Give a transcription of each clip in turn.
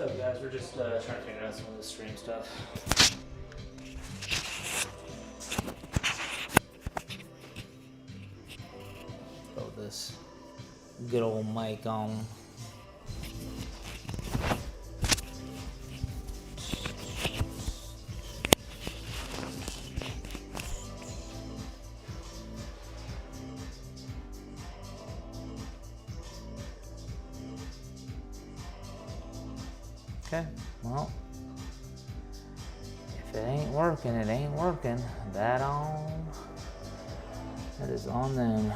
What's up, guys? We're just trying to figure out some of the stream stuff. Throw this good old mic on. Okay, well, if it ain't working, it ain't working. That is on them.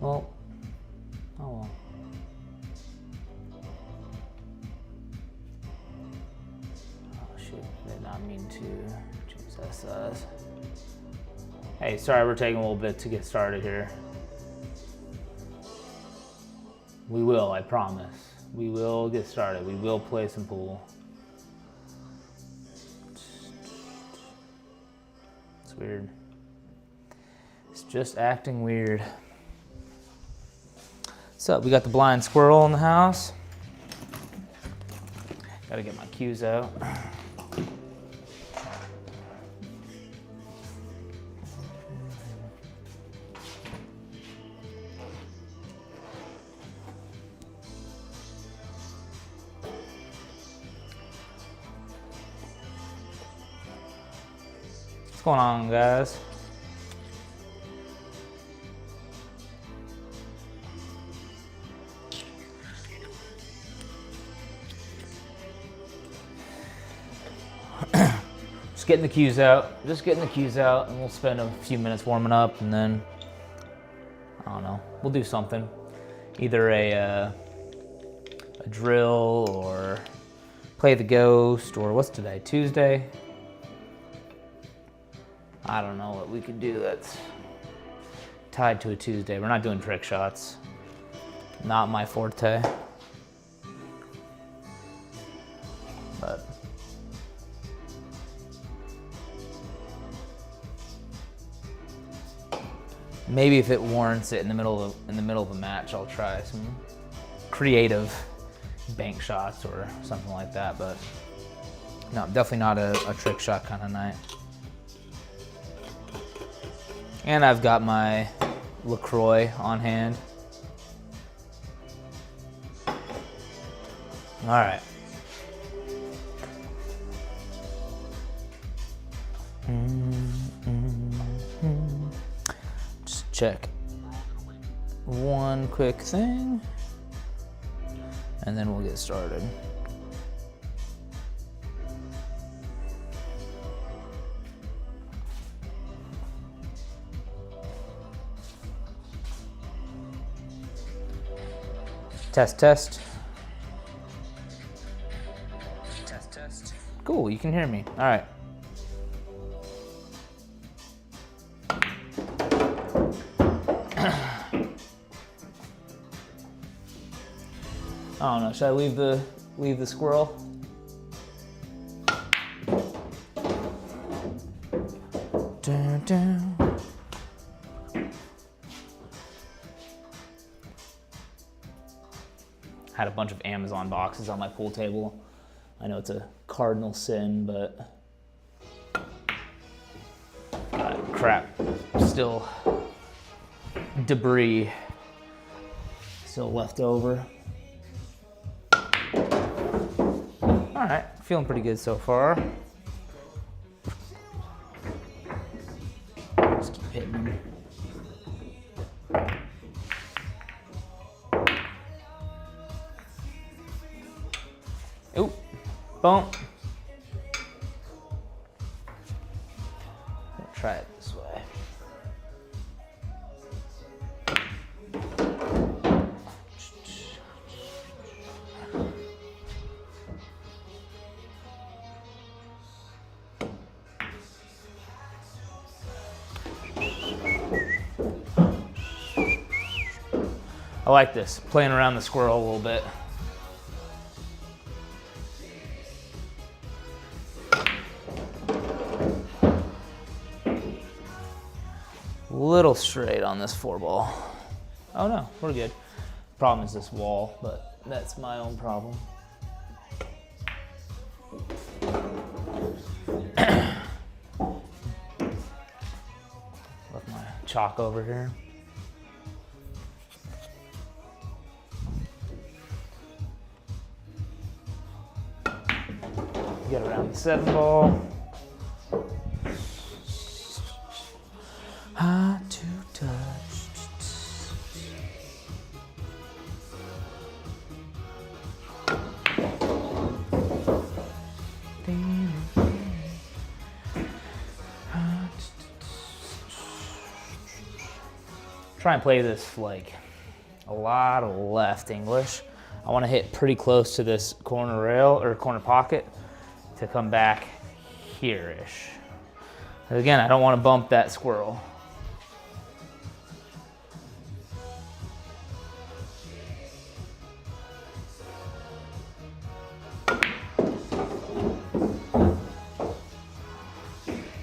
Well, oh well. Did not mean to choose that size. Hey, sorry we're taking a little bit to get started here. We will, I promise. We will get started. We will play some pool. It's weird. It's just acting weird. So we got the blind squirrel in the house. Gotta get my cues out. What's going on, guys? Just getting the cues out, and we'll spend a few minutes warming up, and then, I don't know, we'll do something. Either a drill, or play the ghost, or what's today, Tuesday? I don't know what we could do that's tied to a Tuesday. We're not doing trick shots. Not my forte. But maybe if it warrants it in the middle of a match, I'll try some creative bank shots or something like that. But no, definitely not a trick shot kind of night. And I've got my LaCroix on hand. All right. Just check one quick thing, and then we'll get started. Test, test. Test, test. Cool, you can hear me. All right. I don't know, should I leave the squirrel? Dun, dun. Had a bunch of Amazon boxes on my pool table. I know it's a cardinal sin, but crap, still debris still left over. All right, feeling pretty good so far. Just keep hitting them. Oop, bump. We'll try it this way. I like this, playing around the squirrel a little bit. little straight on this 4-ball. Oh no, we're good. Problem is this wall, but that's my own problem. Left my chalk over here. Get around the 7-ball. Hard to touch. Try and play this like a lot of left English. I want to hit pretty close to this corner rail or corner pocket to come back here-ish. Again, I don't want to bump that squirrel.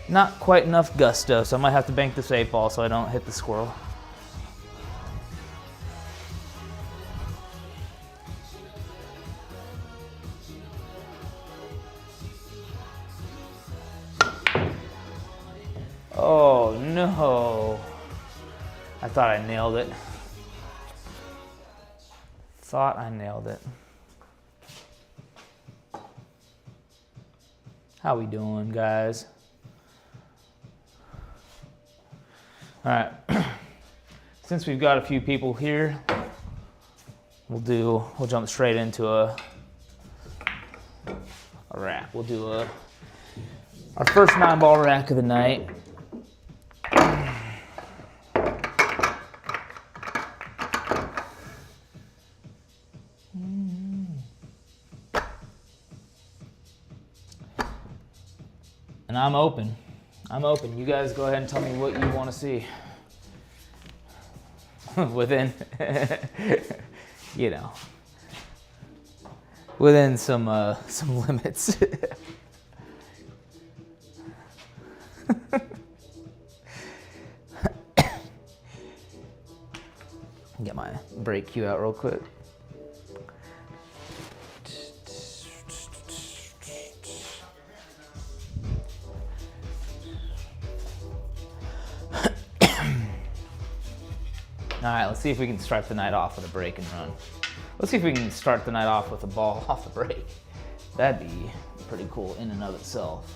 Not quite enough gusto, so I might have to bank this 8-ball so I don't hit the squirrel. Oh no. I thought I nailed it. Thought I nailed it. How we doing, guys? All right. Since we've got a few people here, we'll jump straight into a rack. We'll do our first 9-ball rack of the night. And I'm open. I'm open. You guys go ahead and tell me what you want to see. Within, you know, within some limits. Get my break cue out real quick. All right, let's see if we can start the night off with a break and run. Let's see if we can start the night off with a ball off the break. That'd be pretty cool in and of itself.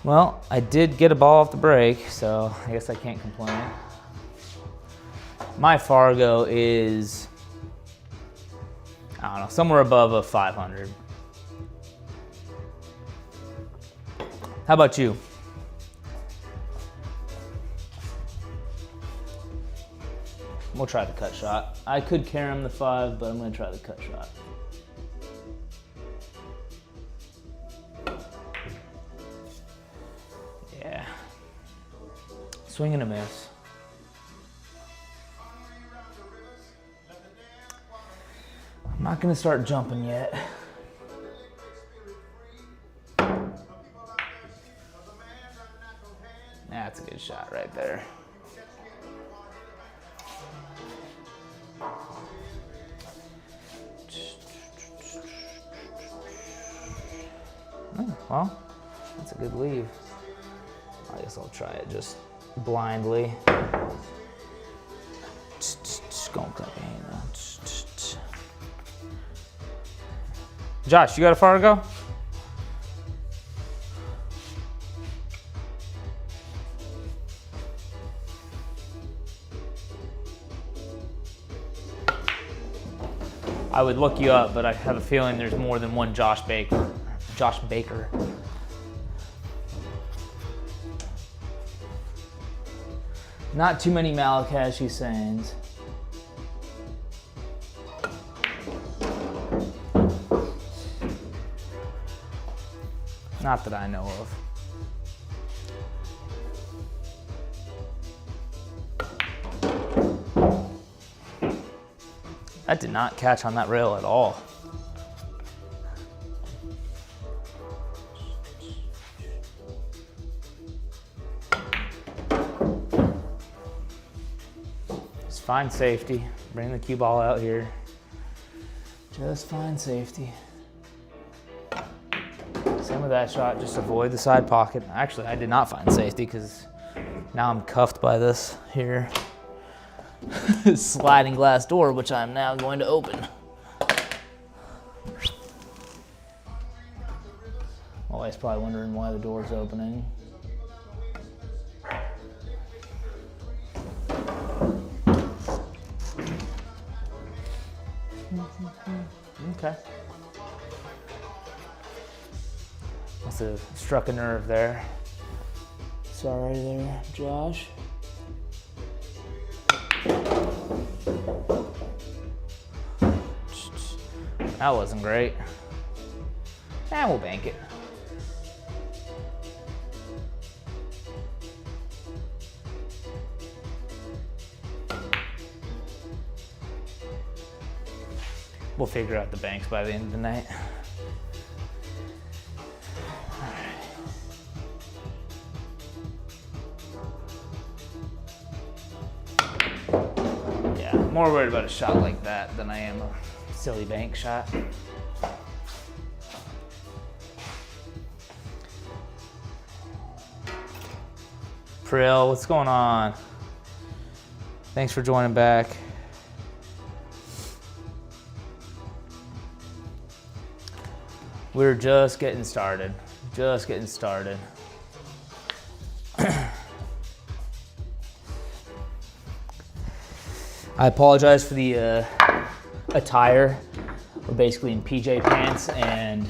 Well, I did get a ball off the break, so I guess I can't complain. My Fargo is, I don't know, somewhere above a 500. How about you? We'll try the cut shot. I could carry him the 5, but I'm gonna try the cut shot. Yeah. Swing and a miss. I'm not gonna start jumping yet. That's a good shot right there. Oh, well, that's a good leave. I guess I'll try it just blindly. Gonna cut the hand out. Josh, you got a Fargo? I would look you up, but I have a feeling there's more than one Josh Baker. Josh Baker. Not too many Malakashi sayings. Not that I know of. That did not catch on that rail at all. Just find safety. Bring the cue ball out here. Just find safety. Same with that shot, just avoid the side pocket. Actually, I did not find safety because now I'm cuffed by this here sliding glass door, which I'm now going to open. Always probably wondering why the door's opening. Okay. Must have struck a nerve there. Sorry there, Josh. That wasn't great. And we'll bank it. We'll figure out the banks by the end of the night. Yeah, more worried about a shot like that than I am a silly bank shot. Prill, what's going on? Thanks for joining back. We're just getting started. Just getting started. I apologize for the attire. We're basically in PJ pants and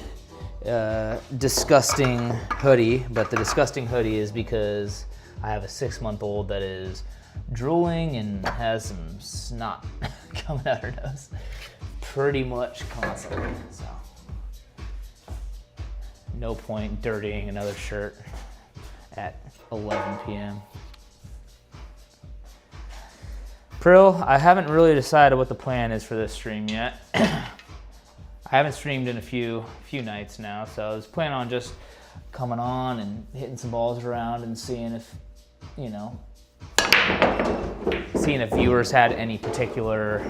disgusting hoodie, but the disgusting hoodie is because I have a 6-month-old that is drooling and has some snot coming out her nose pretty much constantly, so. No point dirtying another shirt at 11 p.m. Prill, I haven't really decided what the plan is for this stream yet. I haven't streamed in a few nights now, so I was planning on just coming on and hitting some balls around and seeing if, you know, seeing if viewers had any particular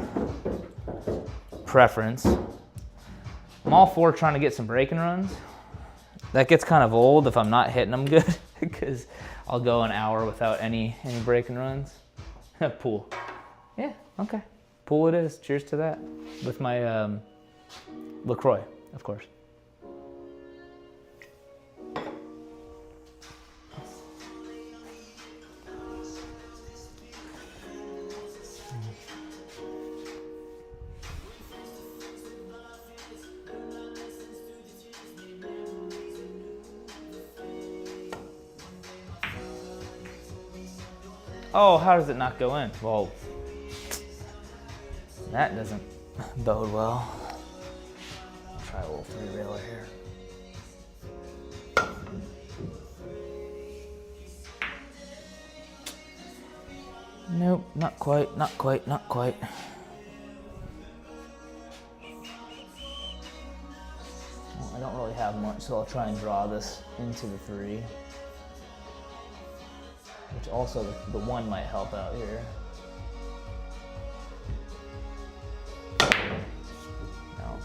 preference. I'm all for trying to get some breaking runs. That gets kind of old if I'm not hitting them good because I'll go an hour without any breaking runs. Pool. Yeah, okay. Pool it is. Cheers to that. With my LaCroix, of course. Oh, how does it not go in? Well, that doesn't bode well. I'll try a little 3-railer here. Nope, not quite, not quite, not quite. Well, I don't really have much, so I'll try and draw this into the 3. Which also, the 1 might help out here. No.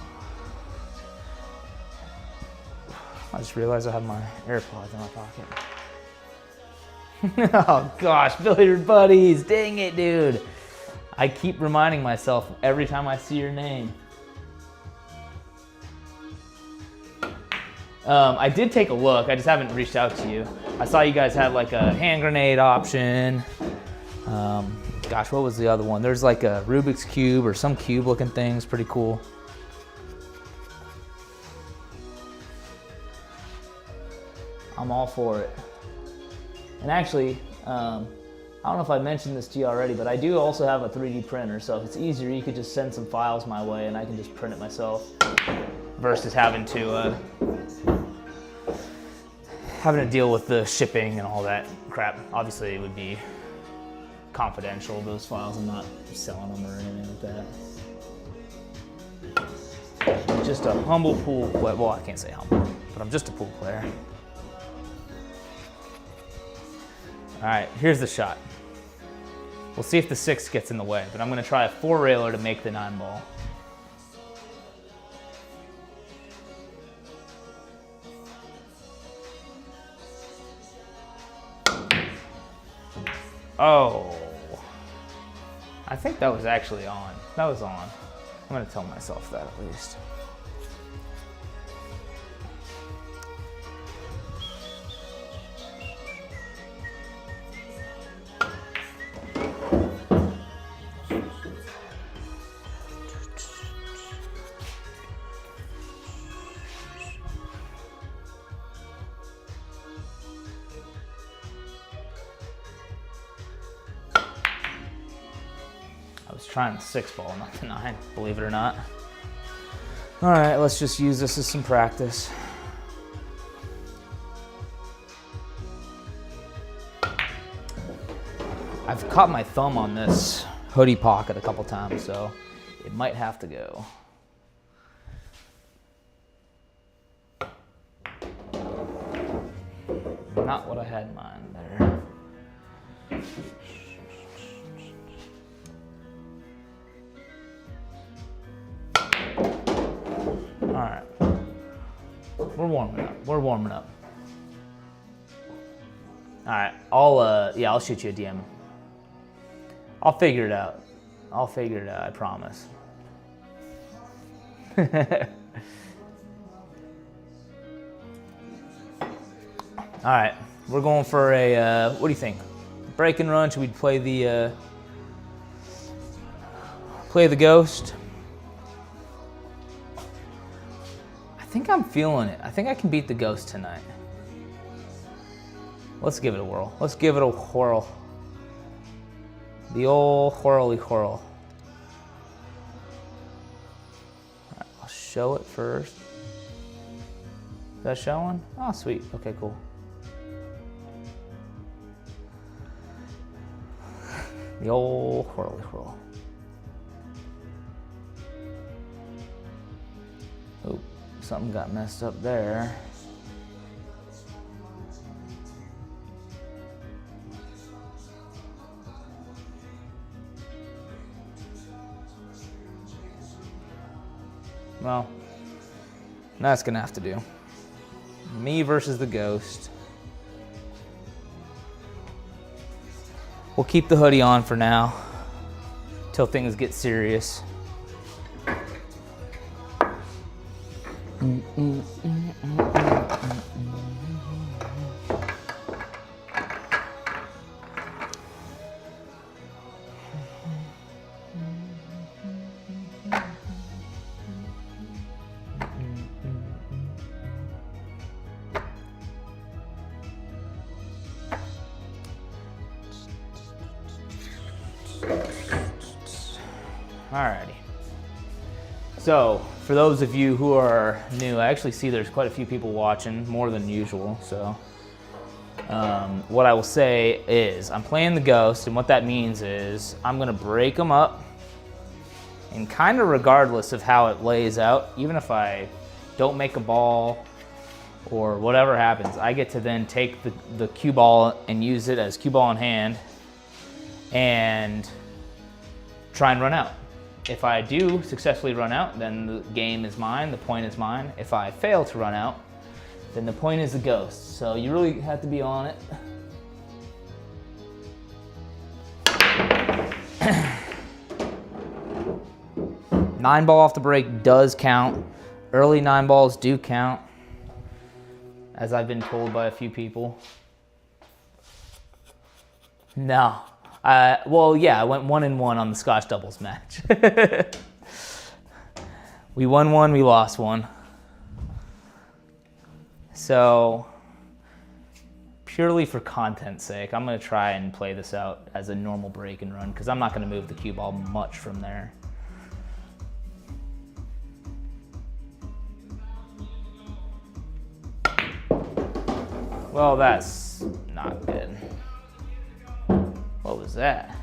I just realized I have my AirPods in my pocket. Oh gosh, Billiard Buddies, dang it, dude. I keep reminding myself every time I see your name. I did take a look, I just haven't reached out to you. I saw you guys had like a hand grenade option. Gosh, what was the other one? There's like a Rubik's Cube or some cube looking thing. It's pretty cool. I'm all for it. And actually, I don't know if I mentioned this to you already, but I do also have a 3D printer. So if it's easier, you could just send some files my way and I can just print it myself versus having to deal with the shipping and all that crap. Obviously, it would be confidential, those files. I'm not selling them or anything like that. I'm just a humble pool player. Well, I can't say humble, but I'm just a pool player. All right, here's the shot. We'll see if the 6 gets in the way, but I'm gonna try a 4-railer to make the 9 ball. Oh, I think that was actually on. That was on. I'm gonna tell myself that at least. I was trying the 6 ball, not the 9, believe it or not. All right, let's just use this as some practice. I've caught my thumb on this hoodie pocket a couple times, so it might have to go. Not what I had in mind there. All right, we're warming up. We're warming up. All right, I'll shoot you a DM. I'll figure it out. I'll figure it out, I promise. All right, we're going for a, what do you think? Break and run, should we play the ghost? I think I'm feeling it. I think I can beat the ghost tonight. Let's give it a whirl. Let's give it a whirl. The old whirly whirl. All right, I'll show it first. Is that showing? Oh, sweet. Okay, cool. The old whirly whirl. Oh, something got messed up there. Well, that's gonna have to do. Me versus the ghost. We'll keep the hoodie on for now, till things get serious. Alrighty. So, for those of you who are new, I actually see there's quite a few people watching, more than usual. So, what I will say is, I'm playing the ghost, and what that means is, I'm gonna break them up, and kind of regardless of how it lays out, even if I don't make a ball, or whatever happens, I get to then take the cue ball and use it as cue ball in hand, and try and run out. If I do successfully run out, then the game is mine, the point is mine. If I fail to run out, then the point is the ghost. So you really have to be on it. Nine ball off the break does count. Early 9 balls do count, as I've been told by a few people. No. Well, yeah, I went 1-1 on the Scotch doubles match. We won 1, we lost 1. So, purely for content's sake, I'm gonna try and play this out as a normal break and run, because I'm not gonna move the cue ball much from there. Well, that's not good. What was that?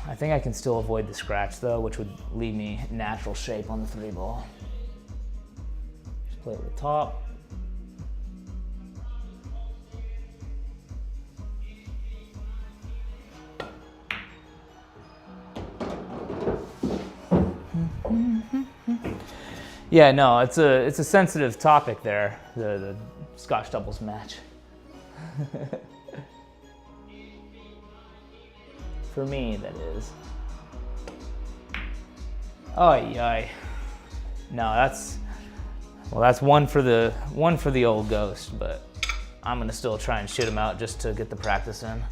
I think I can still avoid the scratch though, which would leave me natural shape on the 3-ball. Just play at the top. Yeah, no, it's a sensitive topic there, the Scotch doubles match. For me, that is. Oh, yay. No, that's one for the old ghost, but I'm gonna still try and shit him out just to get the practice in.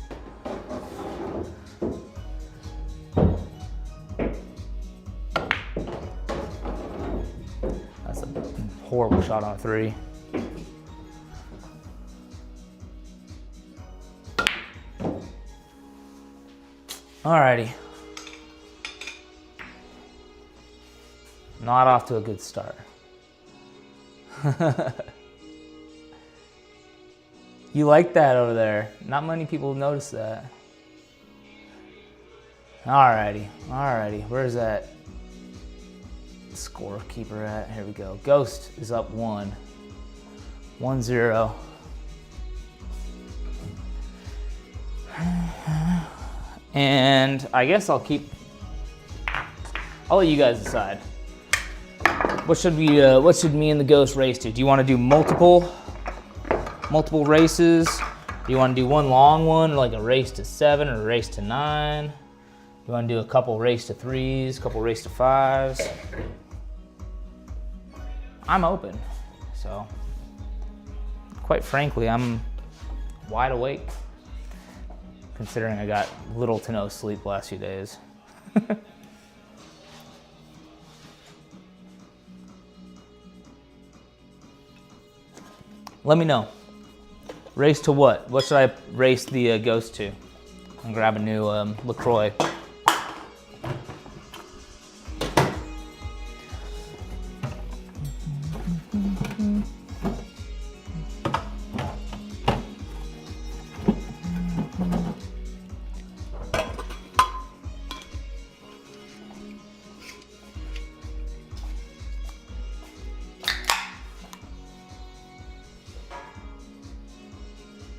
That's a horrible shot on a 3. Alrighty. Not off to a good start. You like that over there. Not many people notice that. Alrighty, alrighty. Where's that scorekeeper at? Here we go. Ghost is up 1. 1-0. And I guess I'll let you guys decide. What should me and the ghost race to? Do you want to do multiple races? Do you want to do one long one, like a race to 7 or a race to 9? Do you want to do a couple race to 3s, couple race to 5s? I'm open. So, quite frankly, I'm wide awake, considering I got little to no sleep the last few days. Let me know. Race to what? What should I race the ghost to? And grab a new LaCroix.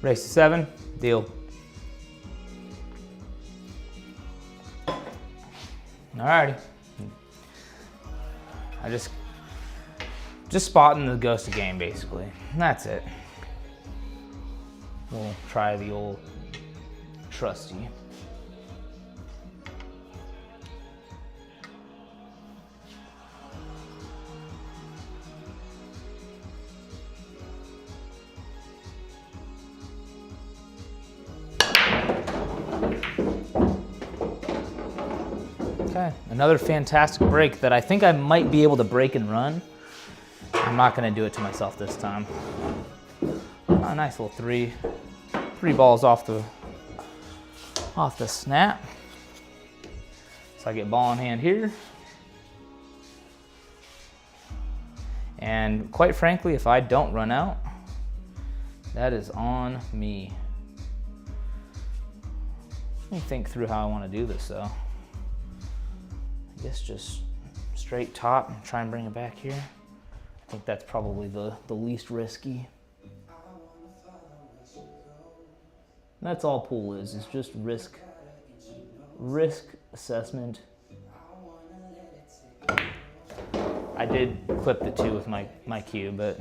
Race to 7, deal. Alrighty. I just spotting the ghost of game basically. That's it. We'll try the old trusty. Okay, another fantastic break that I think I might be able to break and run. I'm not gonna do it to myself this time. Oh, nice little three balls off the snap. So I get ball in hand here. And quite frankly, if I don't run out, that is on me. Let me think through how I wanna do this though. I guess just straight top and try and bring it back here. I think that's probably the least risky. That's all pool is just risk assessment. I did clip the 2 with my cue, but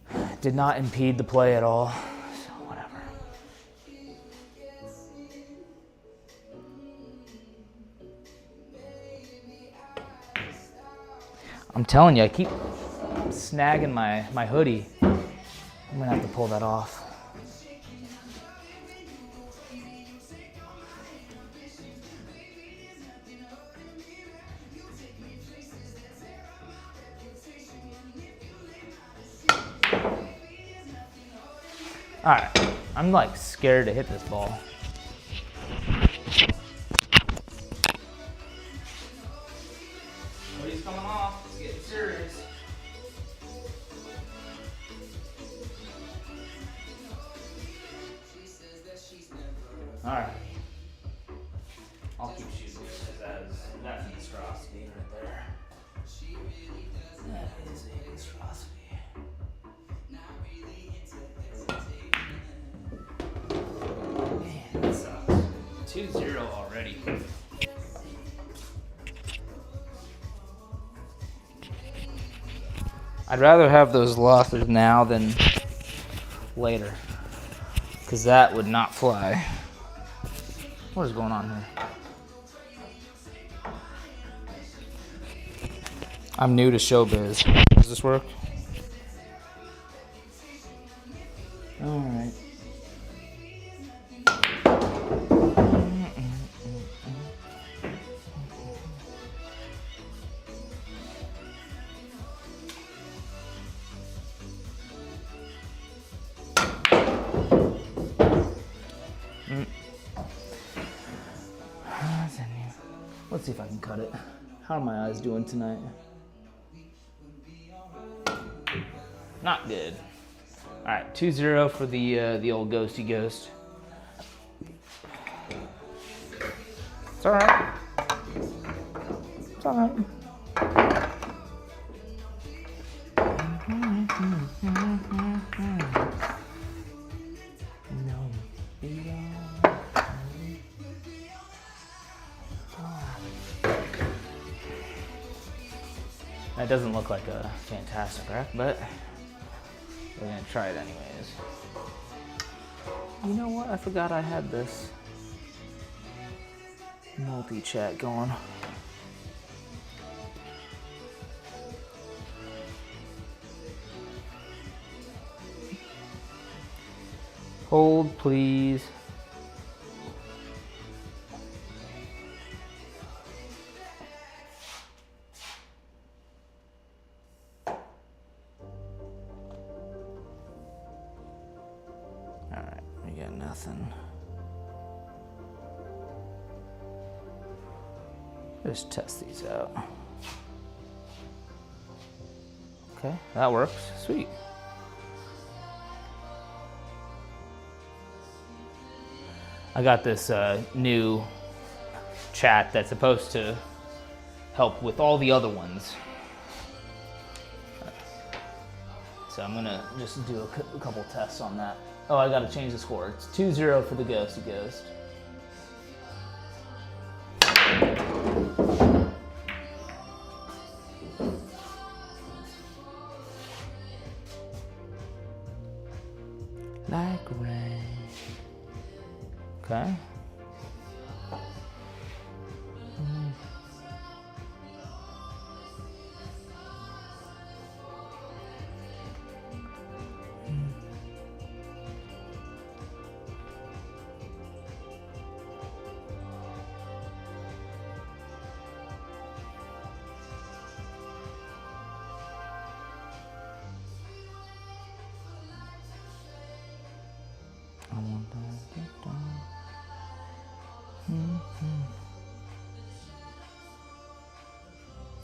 it did not impede the play at all. So whatever. I'm telling you, I keep snagging my hoodie. I'm gonna have to pull that off. All right, I'm like scared to hit this ball. Hoodie's coming off, it's getting serious. All right. I'll keep shooting because that's a monstrosity right there. That is a monstrosity. Man, that sucks. 2-0 already. I'd rather have those losses now than later, because that would not fly. What is going on here? I'm new to showbiz. Does this work? All right. Let's see if I can cut it. How are my eyes doing tonight? Not good. All right, 2-0 for the old ghosty ghost. It's all right. It's all right. That doesn't look like a fantastic rack, but we're gonna try it anyways. You know what? I forgot I had this multi-chat going. Hold, please. Just test these out. Okay, that works. Sweet. I got this new chat that's supposed to help with all the other ones. So I'm gonna just do a couple tests on that. Oh, I gotta change the score. It's 2-0 for the ghosty ghost. Like rain. Okay.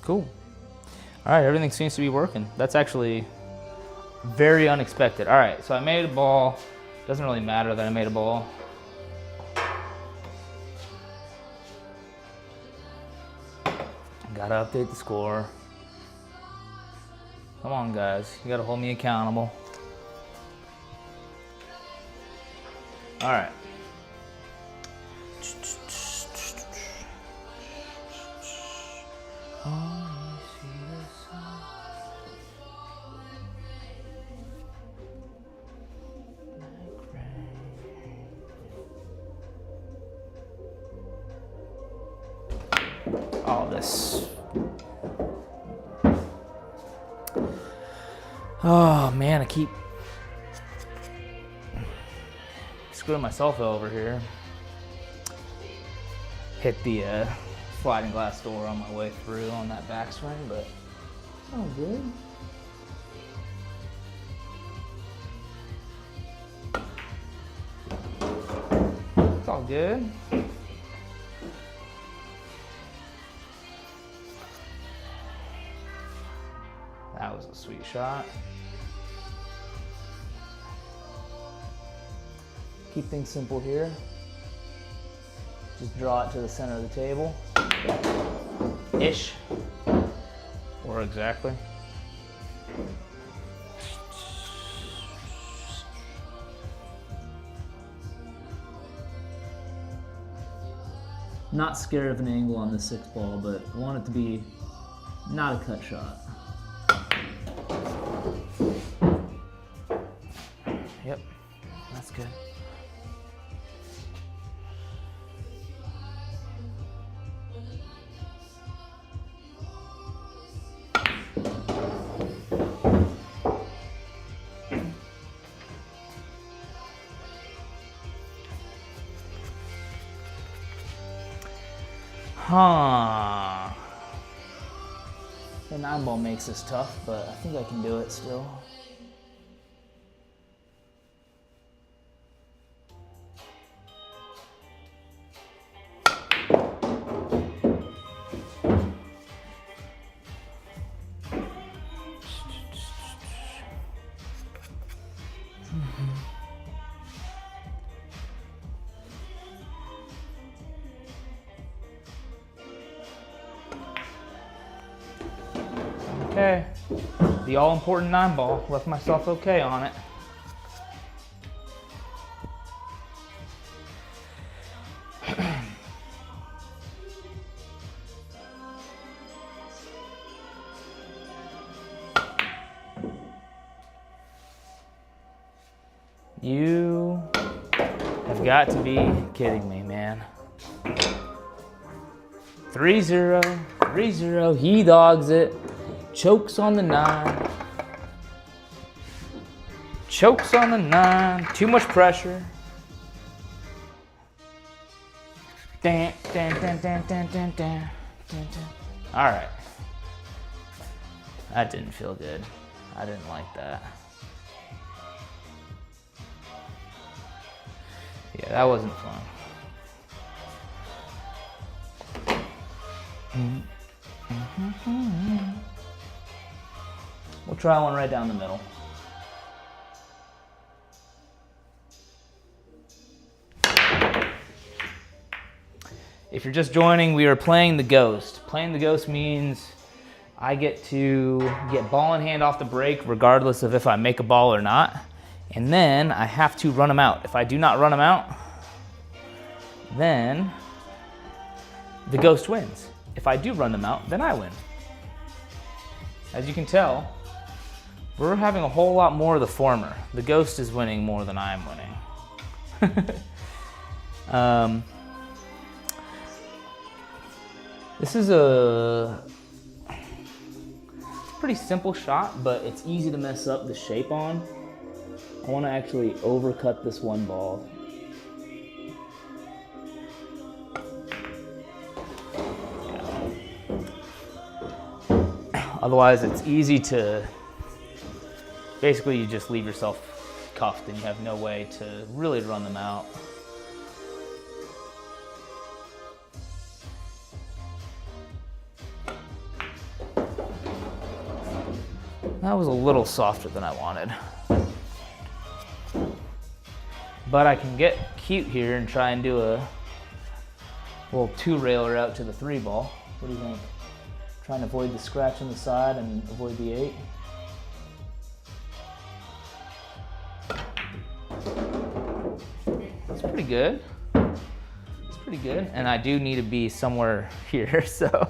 Cool. All right, everything seems to be working. That's actually very unexpected. All right, so I made a ball. Doesn't really matter that I made a ball. Gotta update the score. Come on, guys. You gotta hold me accountable. All right. All this. Oh man, I keep screwing myself over here. Hit the sliding glass door on my way through on that backswing, but it's all good. It's all good. That was a sweet shot. Keep things simple here. Just draw it to the center of the table. Ish. Or exactly. Not scared of an angle on the 6 ball, but I want it to be not a cut shot. Yep, that's good. Huh. The 9 ball makes this tough, but I think I can do it still. Okay, the all-important 9 ball. Left myself okay on it. You have got to be kidding me, man. 3-0, 3-0, he dogs it. Chokes on the 9. Chokes on the 9. Too much pressure. Dan, dan, dan, dan, dan, dan, dan, dan. All right. That didn't feel good. I didn't like that. Yeah, that wasn't fun. We'll try one right down the middle. If you're just joining, we are playing the Ghost. Playing the Ghost means I get to get ball in hand off the break regardless of if I make a ball or not. And then I have to run them out. If I do not run them out, then the Ghost wins. If I do run them out, then I win. As you can tell, we're having a whole lot more of the former. The Ghost is winning more than I'm winning. This is a pretty simple shot, but it's easy to mess up the shape on. I want to actually overcut this 1 ball. Otherwise, it's easy to, basically you just leave yourself cuffed and you have no way to really run them out. That was a little softer than I wanted. But I can get cute here and try and do a little 2-railer out to the 3 ball. What do you think? Trying to avoid the scratch on the side and avoid the 8. It's pretty good. It's pretty good. And I do need to be somewhere here, so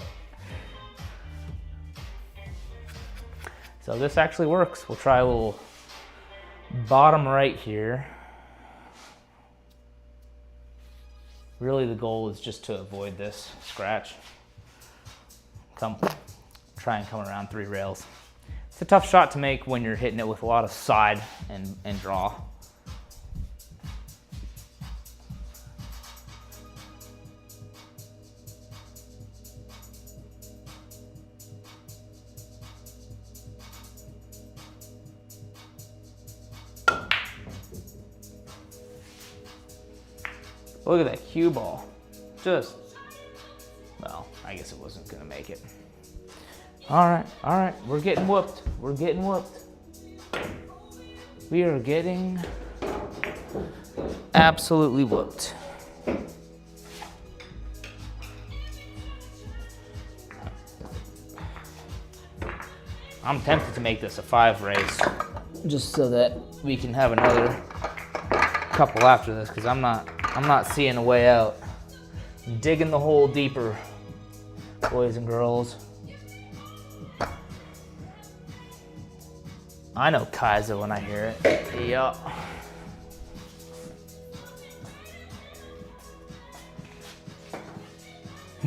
this actually works. We'll try a little bottom right here. Really the goal is just to avoid this scratch. Try and come around 3 rails. It's a tough shot to make when you're hitting it with a lot of side and draw. Look at that cue ball. Well, I guess it wasn't gonna make it. All right, we're getting whooped. We're getting whooped. We are getting absolutely whooped. I'm tempted to make this a 5 race, just so that we can have another couple after this, because I'm not seeing a way out. I'm digging the hole deeper, boys and girls. I know Kaiser when I hear it. Yup.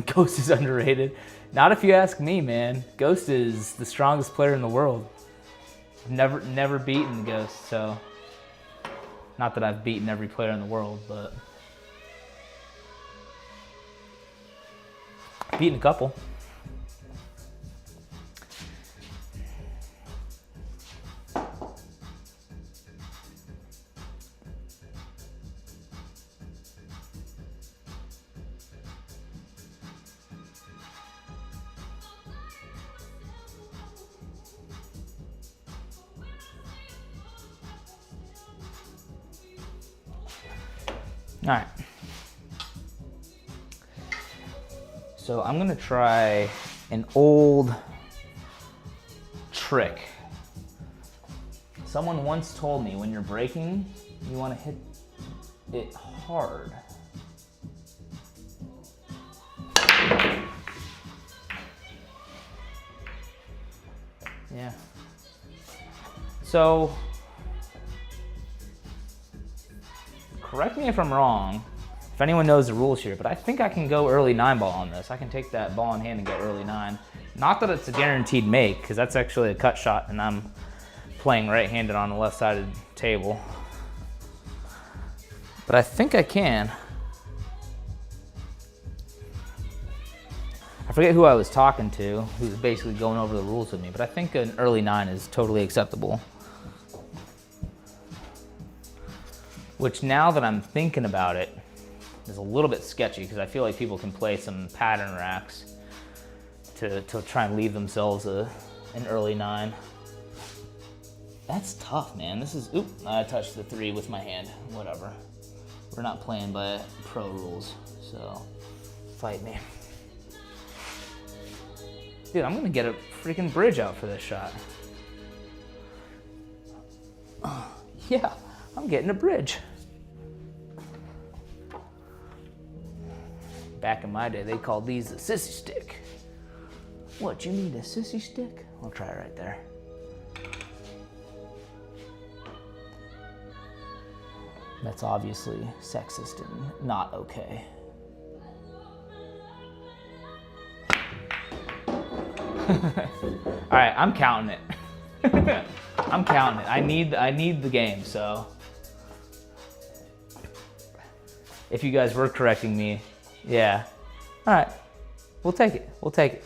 Ghost is underrated. Not if you ask me, man. Ghost is the strongest player in the world. Never beaten Ghost, so. Not that I've beaten every player in the world, but. Beaten a couple. All right. So I'm gonna try an old trick. Someone once told me when you're breaking, you wanna hit it hard. Yeah. So, correct me if I'm wrong, if anyone knows the rules here, but I think I can go early 9-ball on this. I can take that ball in hand and go early 9. Not that it's a guaranteed make, because that's actually a cut shot, and I'm playing right-handed on the left-sided table. But I think I can. I forget who I was talking to, who was basically going over the rules with me, but I think an early 9 is totally acceptable. Which, now that I'm thinking about it, is a little bit sketchy, because I feel like people can play some pattern racks to try and leave themselves an early 9. That's tough, man. This is, oop, I touched the 3 with my hand. Whatever. We're not playing by pro rules, so fight me. Dude, I'm gonna get a freaking bridge out for this shot. Yeah, I'm getting a bridge. Back in my day, they called these a sissy stick. What, you need a sissy stick? I'll try it right there. That's obviously sexist and not okay. All right, I'm counting it. I'm counting it. I need the game, so. If you guys were correcting me, yeah. All right, we'll take it. We'll take it.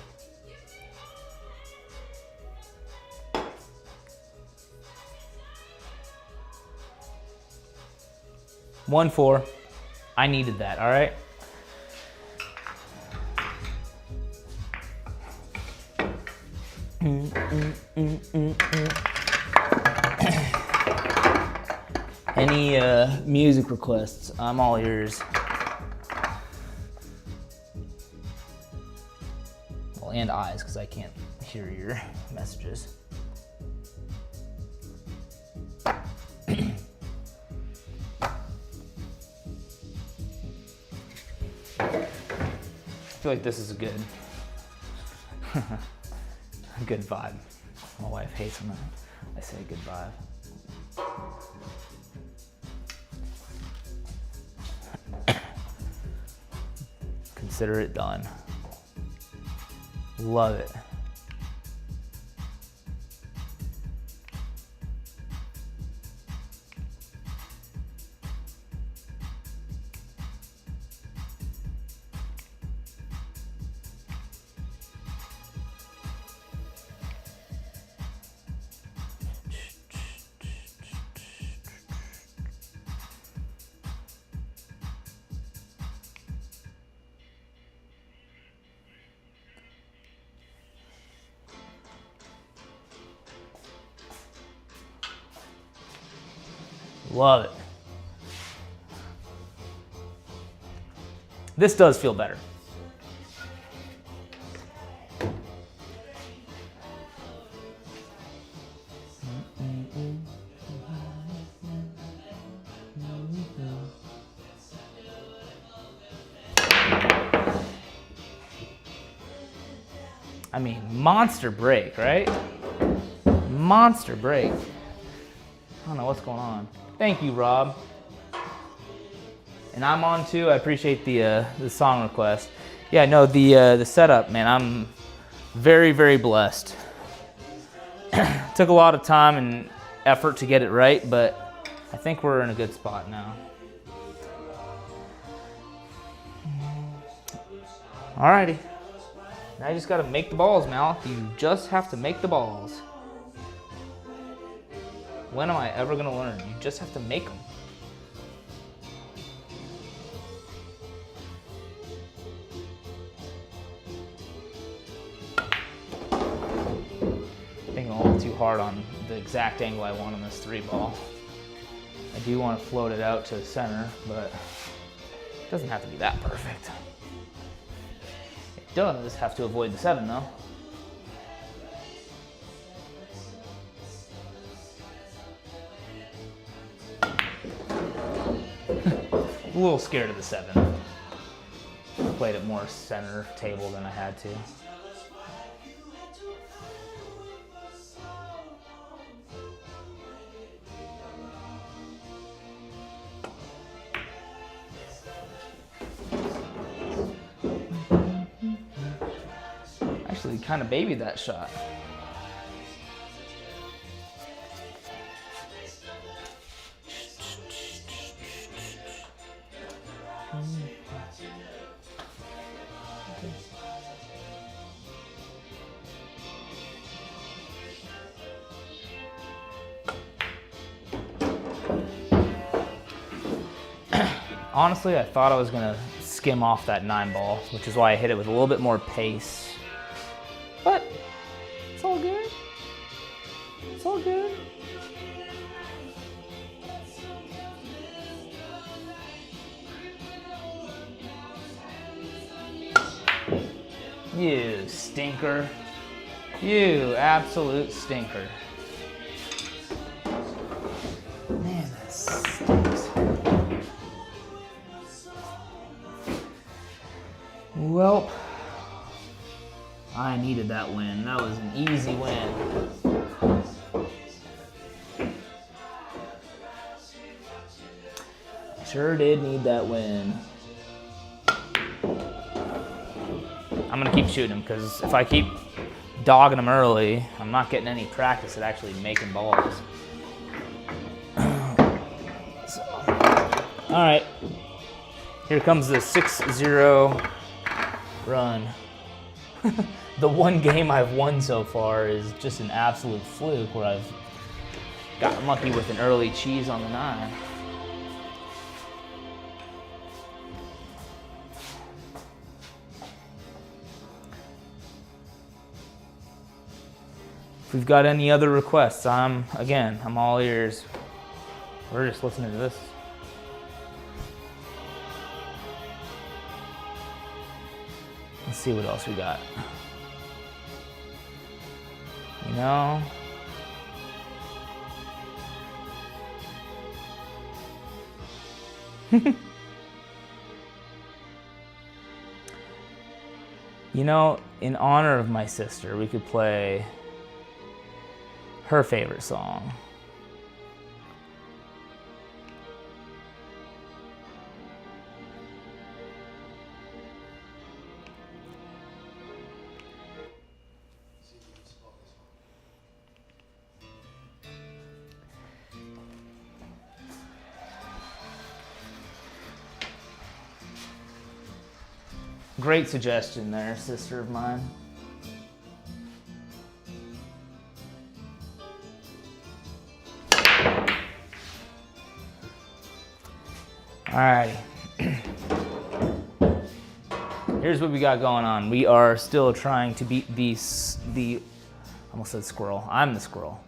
One, 4. I needed that, all right? Any music requests? I'm all ears. Well, and eyes, because I can't hear your messages. I feel like this is a good, a good vibe. My wife hates when I say good vibe. Consider it done. Love it. Love it. This does feel better. I mean, monster break, right? Monster break. I don't know what's going on. Thank you, Rob. And I'm on too. I appreciate the song request. Yeah, no, the setup, man. I'm very, very blessed. Took a lot of time and effort to get it right, but I think we're in a good spot now. Alrighty. Now you just gotta make the balls, Mal. You just have to make the balls. When am I ever gonna learn? You just have to make them. Thinking a little too hard on the exact angle I want on this 3-ball. I do want to float it out to center, but it doesn't have to be that perfect. It does have to avoid the 7 though. A little scared of the 7. Played it more center table than I had to. Actually, kind of babied that shot. Honestly, I thought I was gonna skim off that 9-ball, which is why I hit it with a little bit more pace. But it's all good. It's all good. You stinker. You absolute stinker. Man, that stinks. Welp. I needed that win. That was an easy win. I sure did need that win. I'm gonna keep shooting him because if I keep dogging him early, I'm not getting any practice at actually making balls. So, all right, here comes the 6-0 run. The one game I've won so far is just an absolute fluke where I've gotten lucky with an early cheese on the 9. If we've got any other requests, I'm all ears. We're just listening to this. Let's see what else we got. You know, you know, in honor of my sister, we could play her favorite song. Great suggestion there, sister of mine. Alrighty. Here's what we got going on. We are still trying to beat the I almost said squirrel. I'm the squirrel.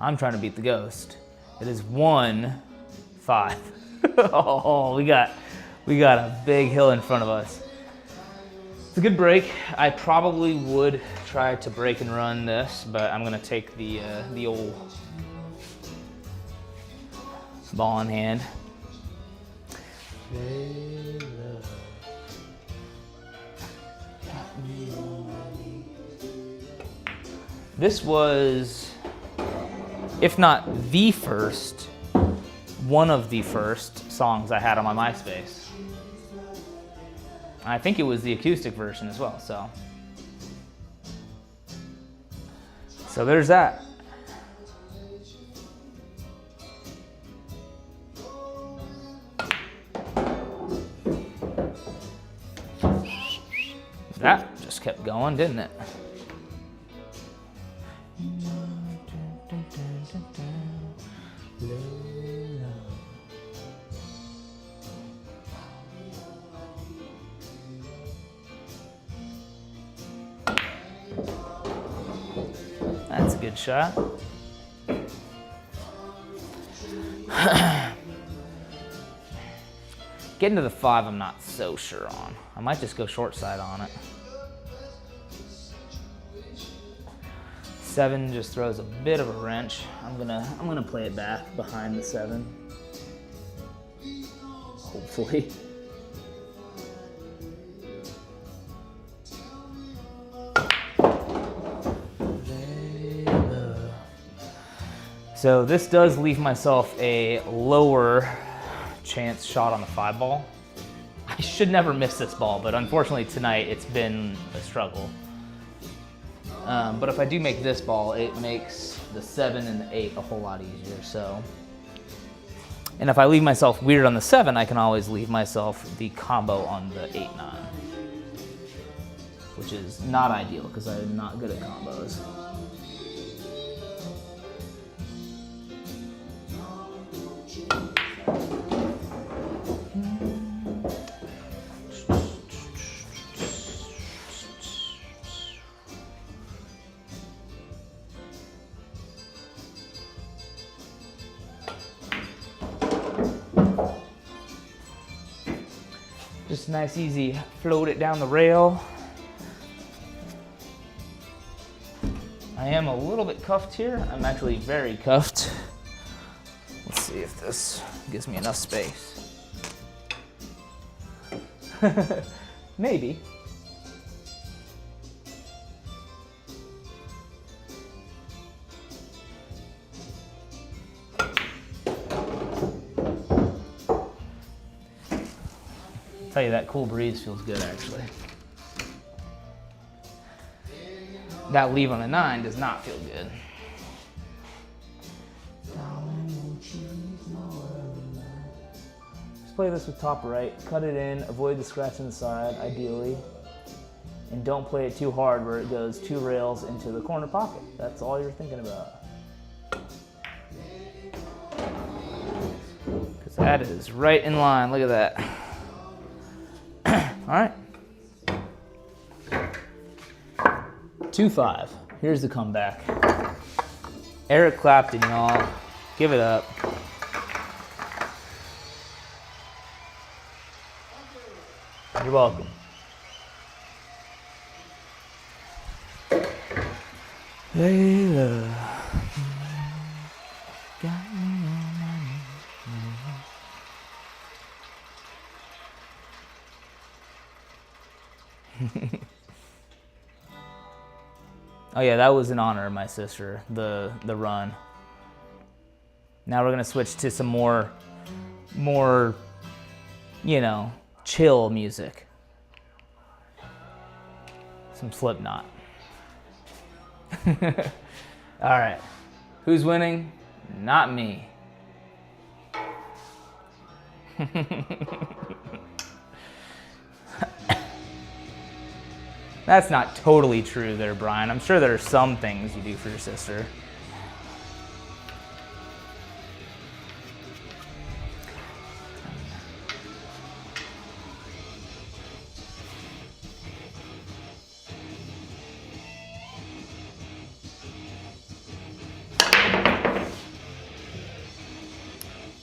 I'm trying to beat the ghost. It is 1-5. Oh, we got a big hill in front of us. It's a good break. I probably would try to break and run this, but I'm gonna take the old ball in hand. This was, if not the first, one of the first songs I had on my MySpace. I think it was the acoustic version as well, so there's that. That just kept going, didn't it? That's a good shot. Getting to the 5, I'm not so sure on. I might just go short side on it. 7 just throws a bit of a wrench. I'm gonna play it back behind the 7. Hopefully. So this does leave myself a lower chance shot on the 5 ball. I should never miss this ball, but unfortunately tonight it's been a struggle. But if I do make this ball, it makes the 7 and the 8 a whole lot easier. So, and if I leave myself weird on the 7, I can always leave myself the combo on the 8-9, which is not ideal because I'm not good at combos. Just nice, easy, float it down the rail. I am a little bit cuffed here. I'm actually very cuffed. Let's see if this gives me enough space. Maybe. Tell you, that cool breeze feels good actually. That leave on the 9 does not feel good. Just play this with top right, cut it in, avoid the scratch on the side, ideally. And don't play it too hard where it goes 2 rails into the corner pocket. That's all you're thinking about. Because that is right in line, look at that. All right. 2-5. Here's the comeback. Eric Clapton, y'all. Give it up. You're welcome. Layla. Got me on my knees. Oh yeah, that was in honor of my sister, the run. Now we're gonna switch to some more, you know, chill music. Some Slipknot. All right, who's winning? Not me. That's not totally true there, Brian. I'm sure there are some things you do for your sister.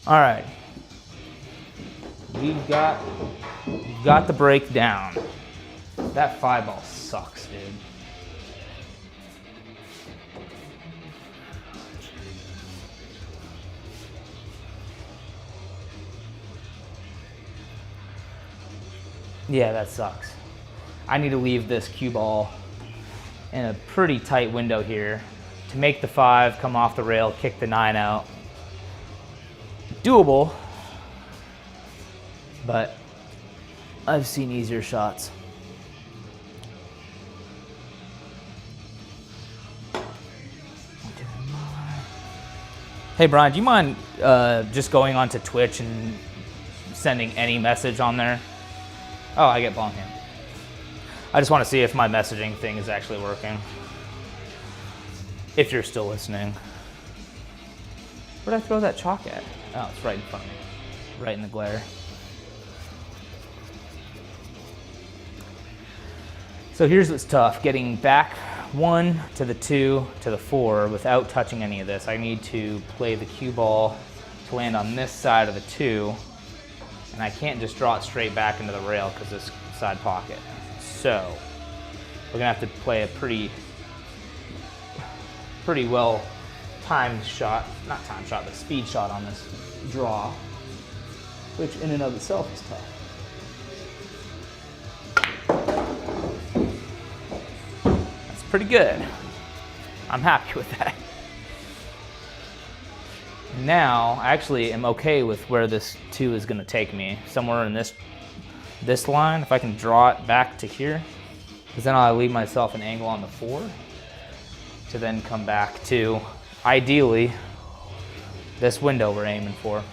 All right. We've got the breakdown. That 5 ball sucks, dude. Yeah, that sucks. I need to leave this cue ball in a pretty tight window here to make the 5, come off the rail, kick the 9 out. Doable, but I've seen easier shots. Hey Brian, do you mind just going onto Twitch and sending any message on there? Oh, I get long hand. I just want to see if my messaging thing is actually working. If you're still listening. Where'd I throw that chalk at? Oh, it's right in front of me. Right in the glare. So here's what's tough. Getting back 1 to the 2 to the 4 without touching any of this. I need to play the cue ball to land on this side of the 2. And I can't just draw it straight back into the rail because this side pocket. So we're gonna have to play a pretty well timed shot, not timed shot, but speed shot on this draw, which in and of itself is tough. That's pretty good. I'm happy with that. Now, I actually am okay with where this 2 is gonna take me, somewhere in this line. If I can draw it back to here, because then I'll leave myself an angle on the 4 to then come back to, ideally, this window we're aiming for.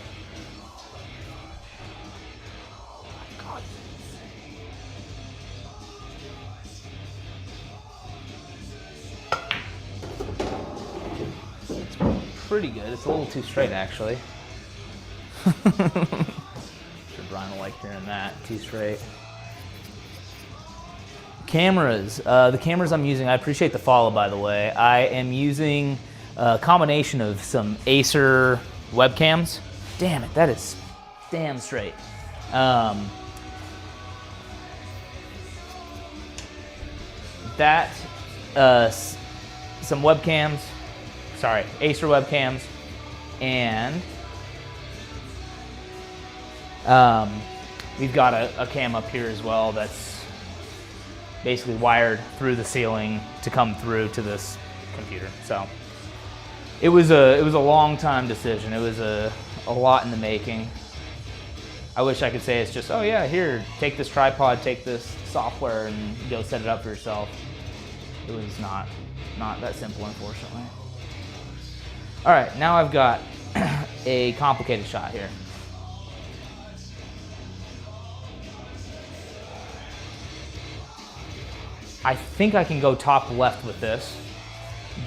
It's pretty good. It's a little too straight, actually. Brian will like hearing that. Too straight. Cameras. The cameras I'm using, I appreciate the follow, by the way. I am using a combination of some Acer webcams. Damn it, that is damn straight. Some webcams, sorry, Acer webcams, and we've got a cam up here as well that's basically wired through the ceiling to come through to this computer. So it was a long time decision. It was a lot in the making. I wish I could say it's just, oh yeah, here, take this tripod, take this software, and go set it up for yourself. It was not that simple, unfortunately. All right, now I've got a complicated shot here. I think I can go top left with this,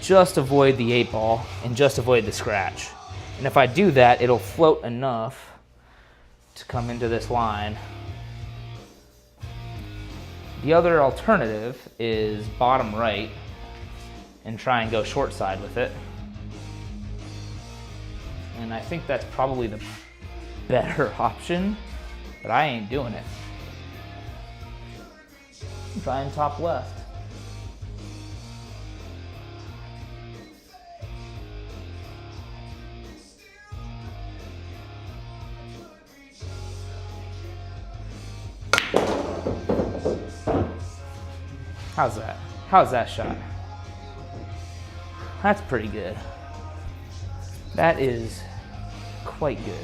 just avoid the 8 ball and just avoid the scratch. And if I do that, it'll float enough to come into this line. The other alternative is bottom right and try and go short side with it. And I think that's probably the better option, but I ain't doing it. I'm trying top left. How's that? How's that shot? That's pretty good. That is quite good.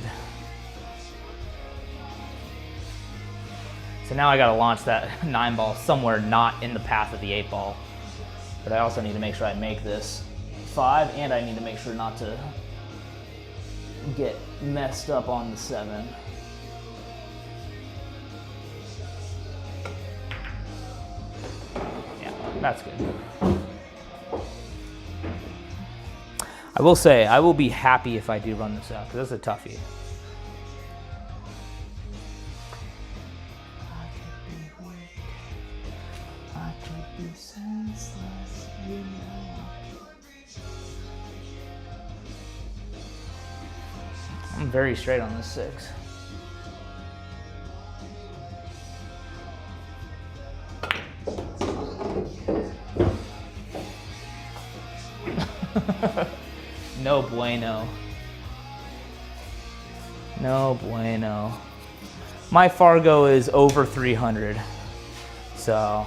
So now I gotta launch that 9 ball somewhere not in the path of the 8 ball. But I also need to make sure I make this 5, and I need to make sure not to get messed up on the 7. Yeah, that's good. I will say, I will be happy if I do run this out, because that's a toughie. I'm very straight on this 6. No bueno. No bueno. My Fargo is over 300, so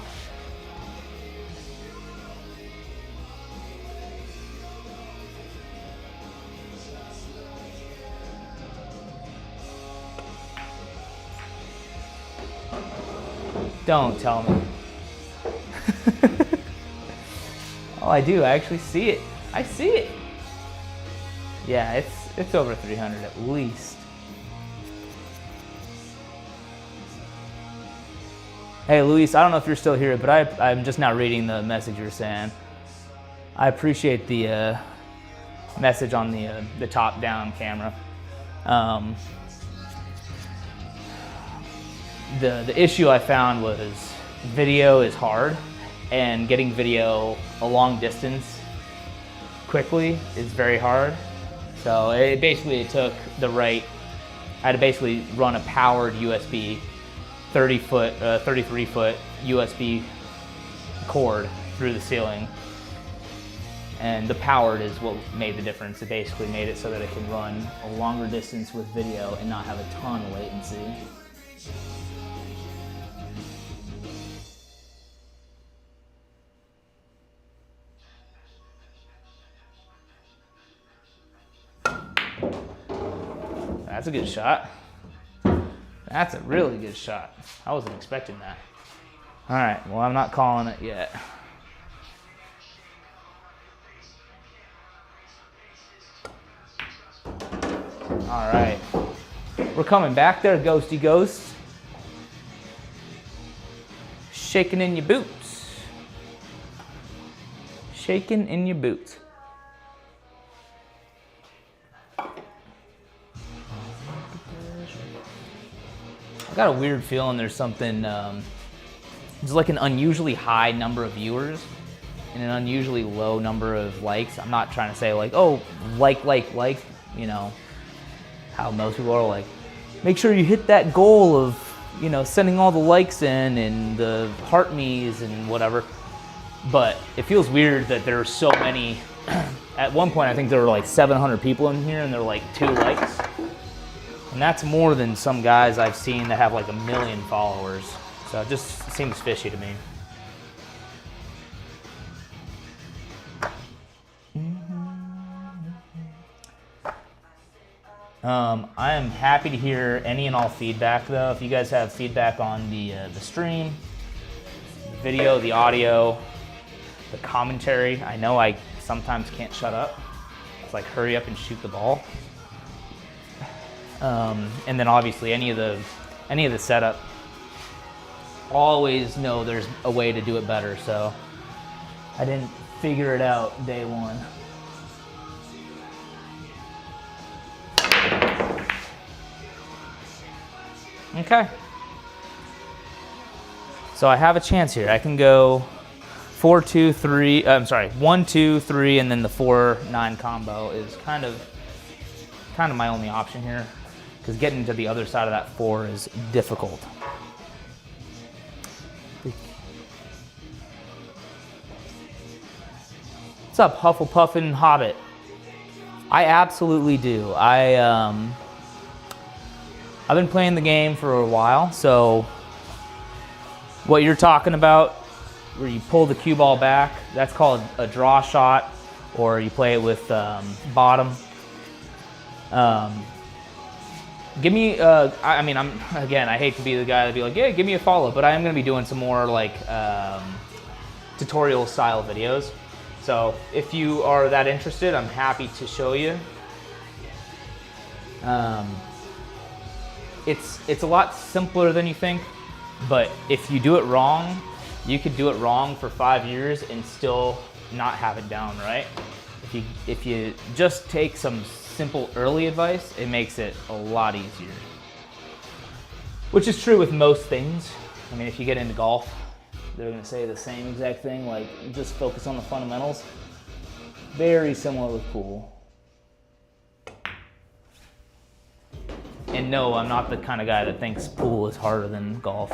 Don't tell me. Oh, I do. I actually see it. I see it. Yeah, it's over 300 at least. Hey, Luis, I don't know if you're still here, but I'm just now reading the message you're saying. I appreciate the message on the top-down camera. The issue I found was video is hard, and getting video a long distance quickly is very hard. So it took I had to basically run a powered USB 33-foot USB cord through the ceiling. And the powered is what made the difference. It basically made it so that it can run a longer distance with video and not have a ton of latency. That's a good shot. That's a really good shot. I wasn't expecting that. All right, well, I'm not calling it yet. All right, we're coming back there, Ghosty Ghost. Shaking in your boots. Shaking in your boots. I got a weird feeling there's something, there's like an unusually high number of viewers and an unusually low number of likes. I'm not trying to say like, oh, like, you know, how most people are like, make sure you hit that goal of, you know, sending all the likes in and the heart me's and whatever. But it feels weird that there are so many. At one point, I think there were like 700 people in here and there were like 2 likes. And that's more than some guys I've seen that have like 1 million followers. So it just seems fishy to me. I am happy to hear any and all feedback though. If you guys have feedback on the stream, the video, the audio, the commentary. I know I sometimes can't shut up. It's like hurry up and shoot the ball. And then obviously any of the setup, always know there's a way to do it better. So I didn't figure it out day one. Okay. So I have a chance here. I can go 4, 2, 3. I'm sorry, 1, 2, 3, and then the 4, 9 combo is kind of my only option here, because getting to the other side of that 4 is difficult. What's up, Hufflepuffin Hobbit? I absolutely do. I've been playing the game for a while, so what you're talking about, where you pull the cue ball back, that's called a draw shot, or you play it with bottom. Give me, I mean, I hate to be the guy to be like, yeah, give me a follow, but I am going to be doing some more like tutorial style videos. So if you are that interested, I'm happy to show you. It's a lot simpler than you think, but if you do it wrong, you could do it wrong for 5 years and still not have it down right. If you just take some simple early advice, it makes it a lot easier. Which is true with most things. I mean, if you get into golf, they're gonna say the same exact thing, like just focus on the fundamentals. Very similar with pool. And no, I'm not the kind of guy that thinks pool is harder than golf.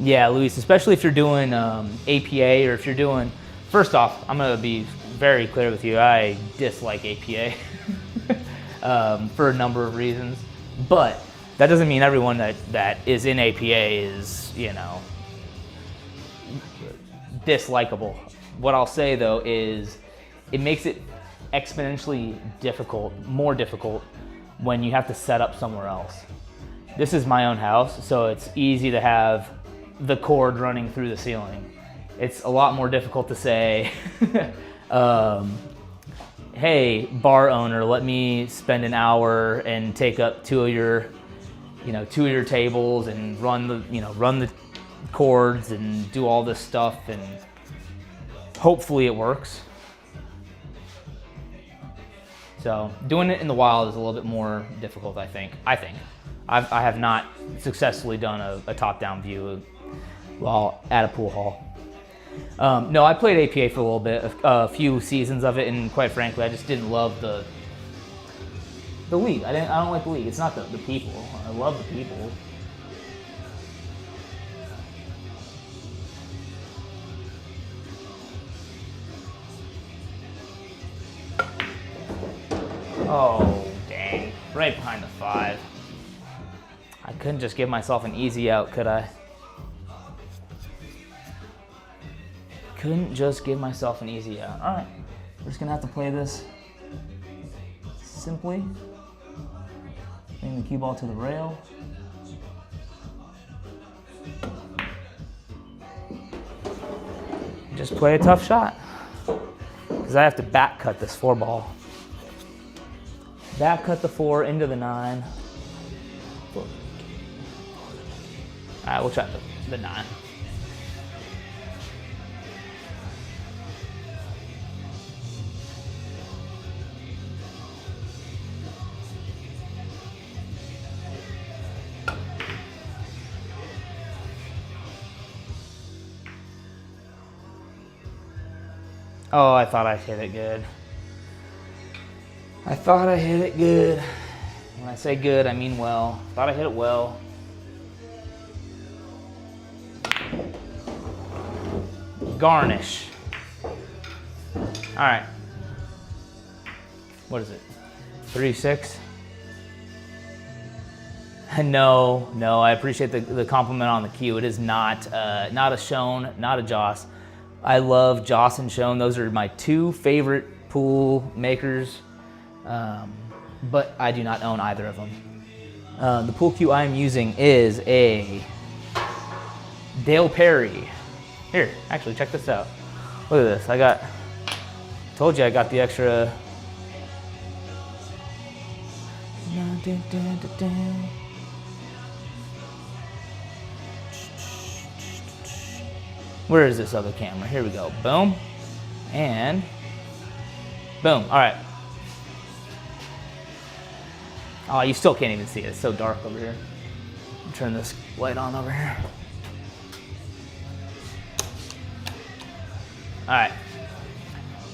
Yeah, Luis, especially if you're doing APA, or if you're doing, first off, I'm gonna be very clear with you, I dislike APA for a number of reasons, but that doesn't mean everyone that is in APA is, you know, dislikable. What I'll say though is it makes it exponentially difficult, more difficult when you have to set up somewhere else. This is my own house, so it's easy to have the cord running through the ceiling. It's a lot more difficult to say, hey, bar owner, let me spend an hour and take up two of your tables and run the cords and do all this stuff, and hopefully it works. So doing it in the wild is a little bit more difficult, I think. I have not successfully done a top-down view while at a pool hall. No, I played APA for a little bit, a few seasons of it, and quite frankly, I just didn't love the league. I don't like the league. It's not the people. I love the people. Oh, dang. Right behind the 5. I couldn't just give myself an easy out, could I? Couldn't just give myself an easy out. All right, we're just gonna have to play this simply. Bring the cue ball to the rail. Just play a tough shot, because I have to back cut this 4 ball. Back cut the 4 into the 9. All right, we'll try the 9. Oh, I thought I hit it good. I thought I hit it good. When I say good, I mean well. Thought I hit it well. Garnish. All right. What is it? 3-6? No, I appreciate the compliment on the cue. It is not a Schoen, not a Joss. I love Joss and Schoen. Those are my 2 favorite pool makers, but I do not own either of them. The pool cue I'm using is a Dale Perry. Here, actually, check this out. Look at this. Told you I got the extra. Where is this other camera? Here we go. Boom. And boom. All right. Oh, you still can't even see it. It's so dark over here. Turn this light on over here. All right.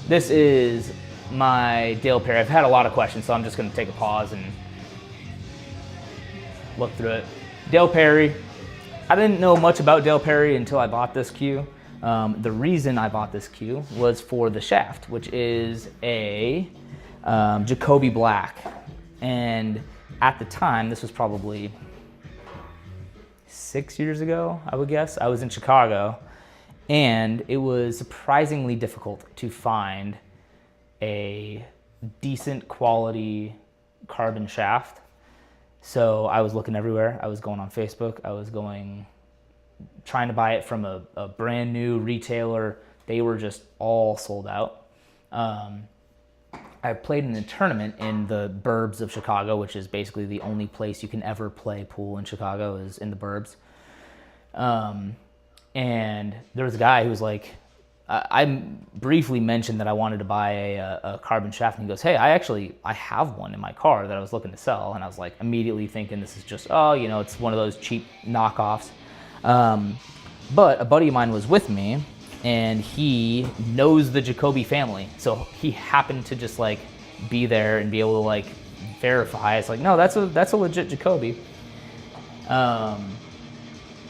This is my Dale Perry. I've had a lot of questions, so I'm just going to take a pause and look through it. Dale Perry. I didn't know much about Dale Perry until I bought this cue. The reason I bought this cue was for the shaft, which is a Jacoby Black. And at the time, this was probably 6 years ago, I would guess. I was in Chicago, and it was surprisingly difficult to find a decent quality carbon shaft. So I was looking everywhere. I was going on Facebook. I was trying to buy it from a brand new retailer. They were just all sold out. I played in a tournament in the burbs of Chicago, which is basically the only place you can ever play pool in Chicago is in the burbs. And there was a guy who was like, I briefly mentioned that I wanted to buy a carbon shaft, and he goes, hey, I have one in my car that I was looking to sell. And I was like immediately thinking this is just, it's one of those cheap knockoffs. But a buddy of mine was with me, and he knows the Jacoby family. So he happened to just like be there and be able to like verify. It's like, no, that's a legit Jacoby.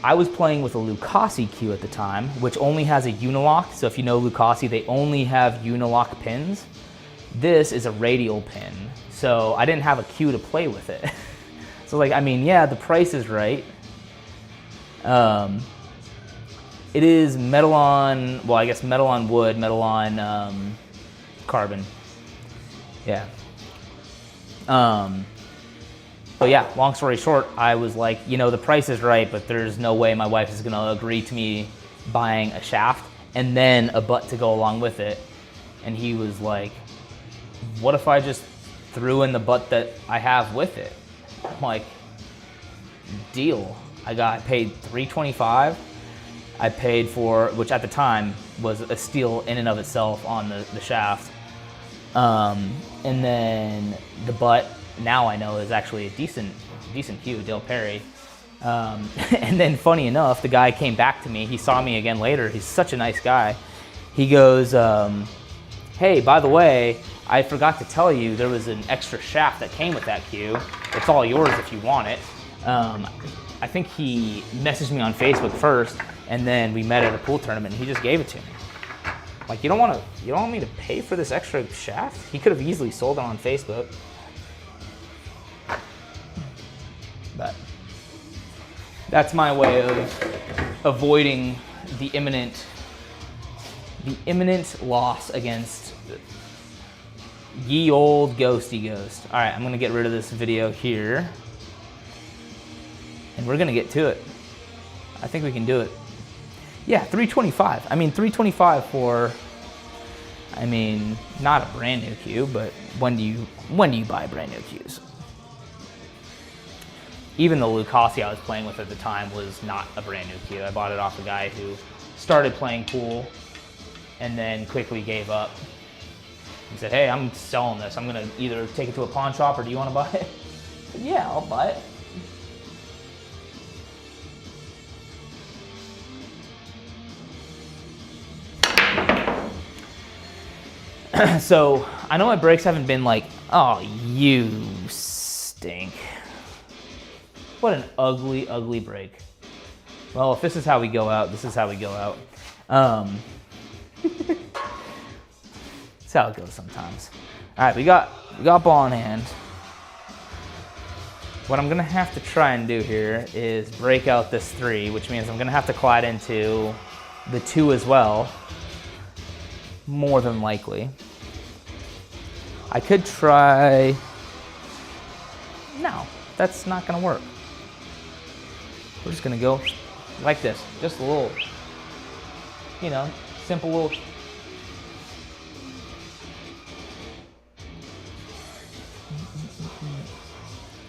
I was playing with a Lucasi cue at the time, which only has a unilock. So if you know Lucasi, they only have unilock pins. This is a radial pin. So I didn't have a cue to play with it. So like, I mean, yeah, the price is right. It is metal on, well, I guess metal on wood, metal on carbon. Yeah. But yeah, long story short, I was like, you know, the price is right, but there's no way my wife is gonna agree to me buying a shaft and then a butt to go along with it. And he was like, what if I just threw in the butt that I have with it? I'm like, deal. I paid $325. I paid for, which at the time was a steal in and of itself on the shaft. And then the butt, now I know, is actually a decent hue, Dale Perry. And then funny enough, the guy came back to me. He saw me again later. He's such a nice guy. He goes, hey, by the way, I forgot to tell you there was an extra shaft that came with that cue. It's all yours if you want it. I think he messaged me on Facebook first, and then we met at a pool tournament, and he just gave it to me. Like, you don't want me to pay for this extra shaft? He could have easily sold it on Facebook. But that's my way of avoiding the imminent loss against ye old ghosty ghost. All right, I'm gonna get rid of this video here, and we're gonna get to it. I think we can do it. Yeah, $325. I mean, $325 for, I mean, not a brand new cue, but when do you buy brand new cues? Even the Lucasi I was playing with at the time was not a brand new cue. I bought it off a guy who started playing pool and then quickly gave up. He said, hey, I'm selling this. I'm gonna either take it to a pawn shop or do you wanna buy it? I said, yeah, I'll buy it. So I know my breaks haven't been like, oh, you stink. What an ugly, ugly break. Well, if this is how we go out, this is how we go out. That's how it goes sometimes. All right, we got ball in hand. What I'm gonna have to try and do here is break out this 3, which means I'm gonna have to collide into the 2 as well, more than likely. I could try, no, that's not gonna work. We're just gonna go like this, just a little, you know, simple little.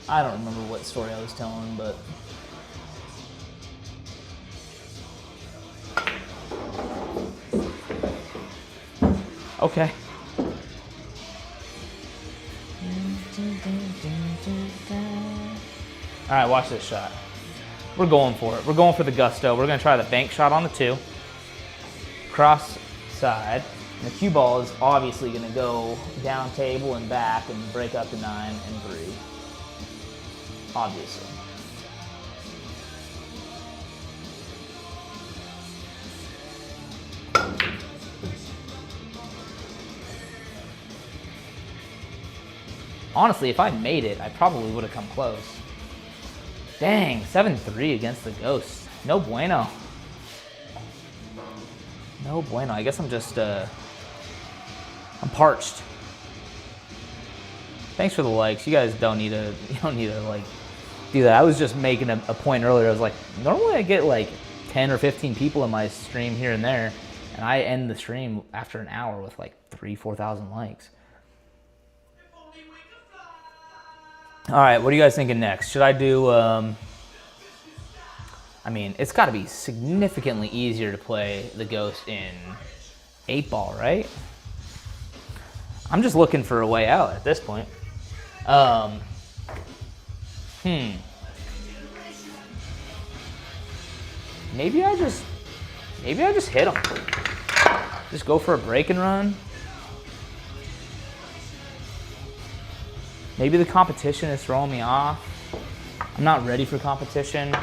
I don't remember what story I was telling, but okay. All right, watch this shot. We're going for it. We're going for the gusto. We're gonna try the bank shot on the 2. Cross side. And the cue ball is obviously gonna go down table and back and break up to 9 and 3. Obviously. Honestly, if I made it, I probably would have come close. Dang, 7-3 against the ghost. No bueno. No bueno. I guess I'm just, I'm parched. Thanks for the likes. You guys don't need to, like, do that. I was just making a point earlier. I was like, normally I get like 10 or 15 people in my stream here and there, and I end the stream after an hour with like 3,000-4,000 likes. All right, what are you guys thinking next? Should I do, I mean, it's gotta be significantly easier to play the ghost in 8-ball, right? I'm just looking for a way out at this point. Maybe I just hit him. Just go for a break and run. Maybe the competition is throwing me off. I'm not ready for competition.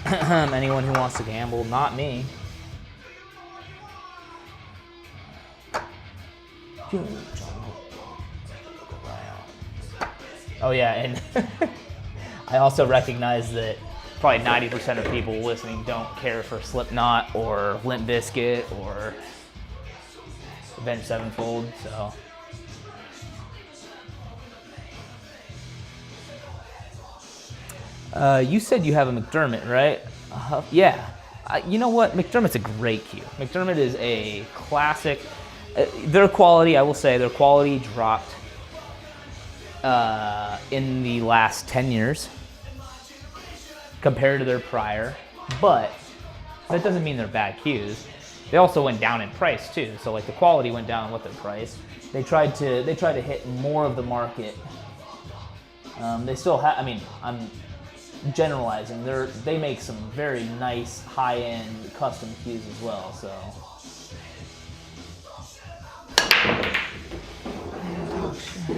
Anyone who wants to gamble, not me. Oh yeah, and I also recognize that probably 90% of people listening don't care for Slipknot or Limp Bizkit or Avenged Sevenfold, so You said you have a McDermott, right? Yeah. You know what? McDermott's a great cue. McDermott is a classic. Their quality, I will say, their quality dropped in the last 10 years compared to their prior, but that doesn't mean they're bad cues. They also went down in price too, so like the quality went down with their price. They tried to hit more of the market. They still have. I mean, I'm generalizing. They make some very nice high-end custom cues as well. So.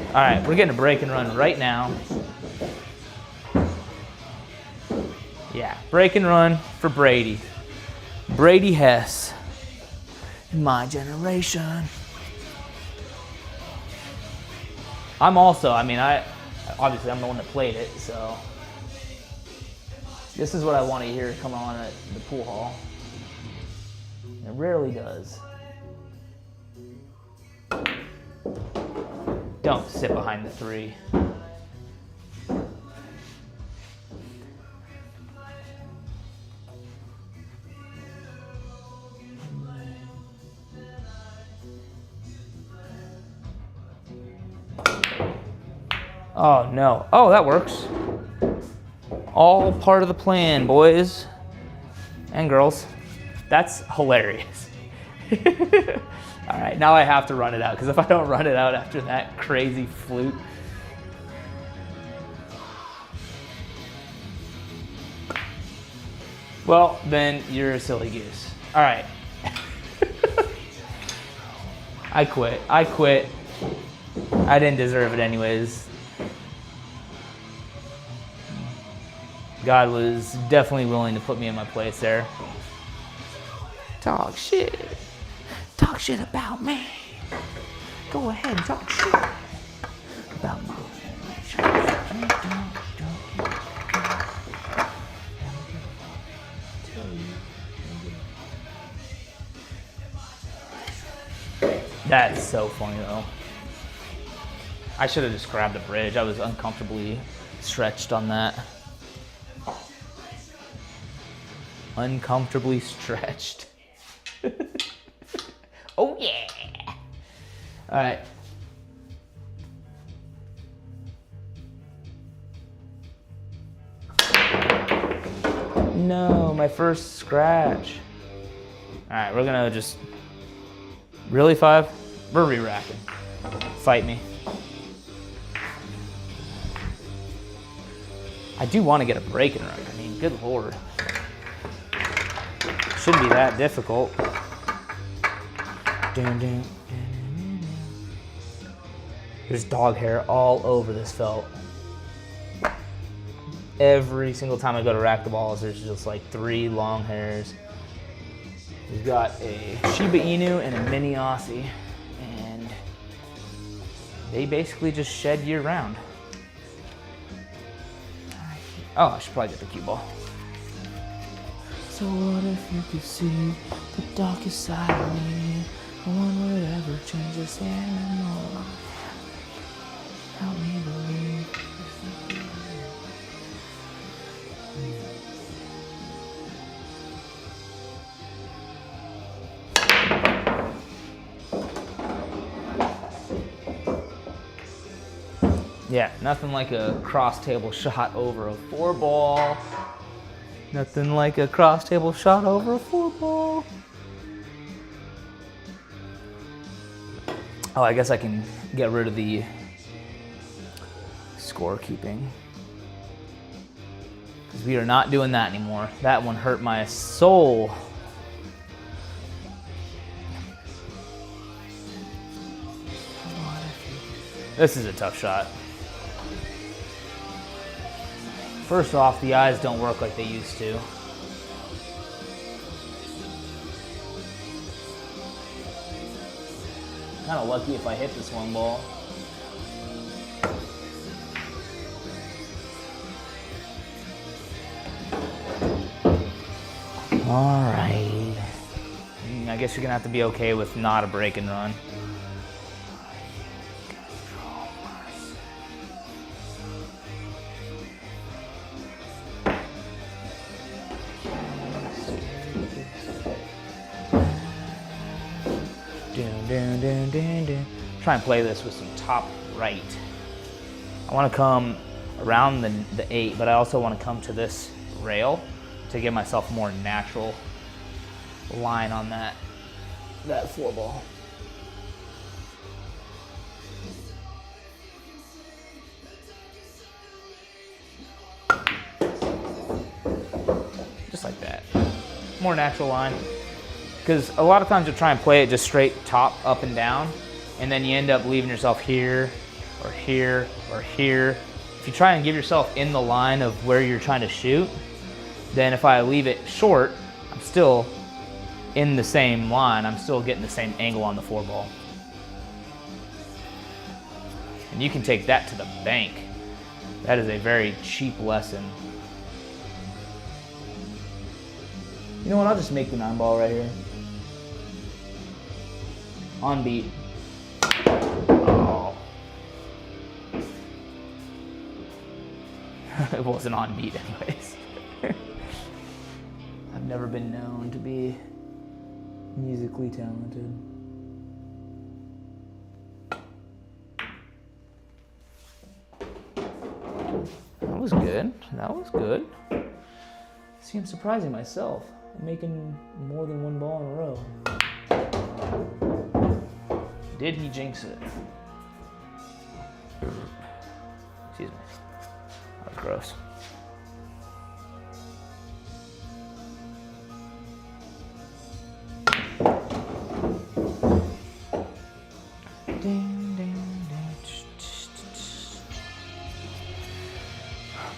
All right, we're getting a break and run right now. Yeah, break and run for Brady. Brady Hess. My generation. I'm also, I mean, obviously I'm the one that played it, so this is what I want to hear come on at the pool hall. It rarely does. Don't sit behind the 3. Oh no. Oh, that works. All part of the plan, boys and girls. That's hilarious. All right, now I have to run it out, because if I don't run it out after that crazy flute. Well, then you're a silly goose. All right. I quit. I didn't deserve it anyways. God was definitely willing to put me in my place there. Talk shit. Talk shit about me. Go ahead and talk shit about me. That's so funny though. I should have just grabbed a bridge. I was uncomfortably stretched on that. Uncomfortably stretched. Oh yeah. All right. No, my first scratch. All right, we're gonna just, really 5? We're re-racking. Fight me. I do want to get a break in run. I mean, good lord. Shouldn't be that difficult. There's dog hair all over this felt. Every single time I go to rack the balls, there's just like 3 long hairs. We've got a Shiba Inu and a mini Aussie, and they basically just shed year round. Oh, I should probably get the cue ball. So what if you could see the darkest side of me? No one would ever change this anymore. Help me believe. Yeah, nothing like a cross table shot over a 4-ball. Nothing like a cross table shot over a 4-ball. Oh, I guess I can get rid of the scorekeeping, because we are not doing that anymore. That one hurt my soul. This is a tough shot. First off, the eyes don't work like they used to. Kind of lucky if I hit this one ball. All right. I guess you're gonna have to be okay with not a break and run. Try and play this with some top right. I want to come around the 8, but I also want to come to this rail to give myself a more natural line on that 4 ball. Just like that. More natural line. Because a lot of times you'll try and play it just straight top, up and down, and then you end up leaving yourself here, or here, or here. If you try and give yourself in the line of where you're trying to shoot, then if I leave it short, I'm still in the same line. I'm still getting the same angle on the 4 ball. And you can take that to the bank. That is a very cheap lesson. You know what, I'll just make the 9 ball right here. On beat. Oh. It wasn't on beat anyways. I've never been known to be musically talented. That was good. That was good. See, I'm surprising myself. I'm making more than 1 ball in a row. Did he jinx it? Excuse me. That was gross.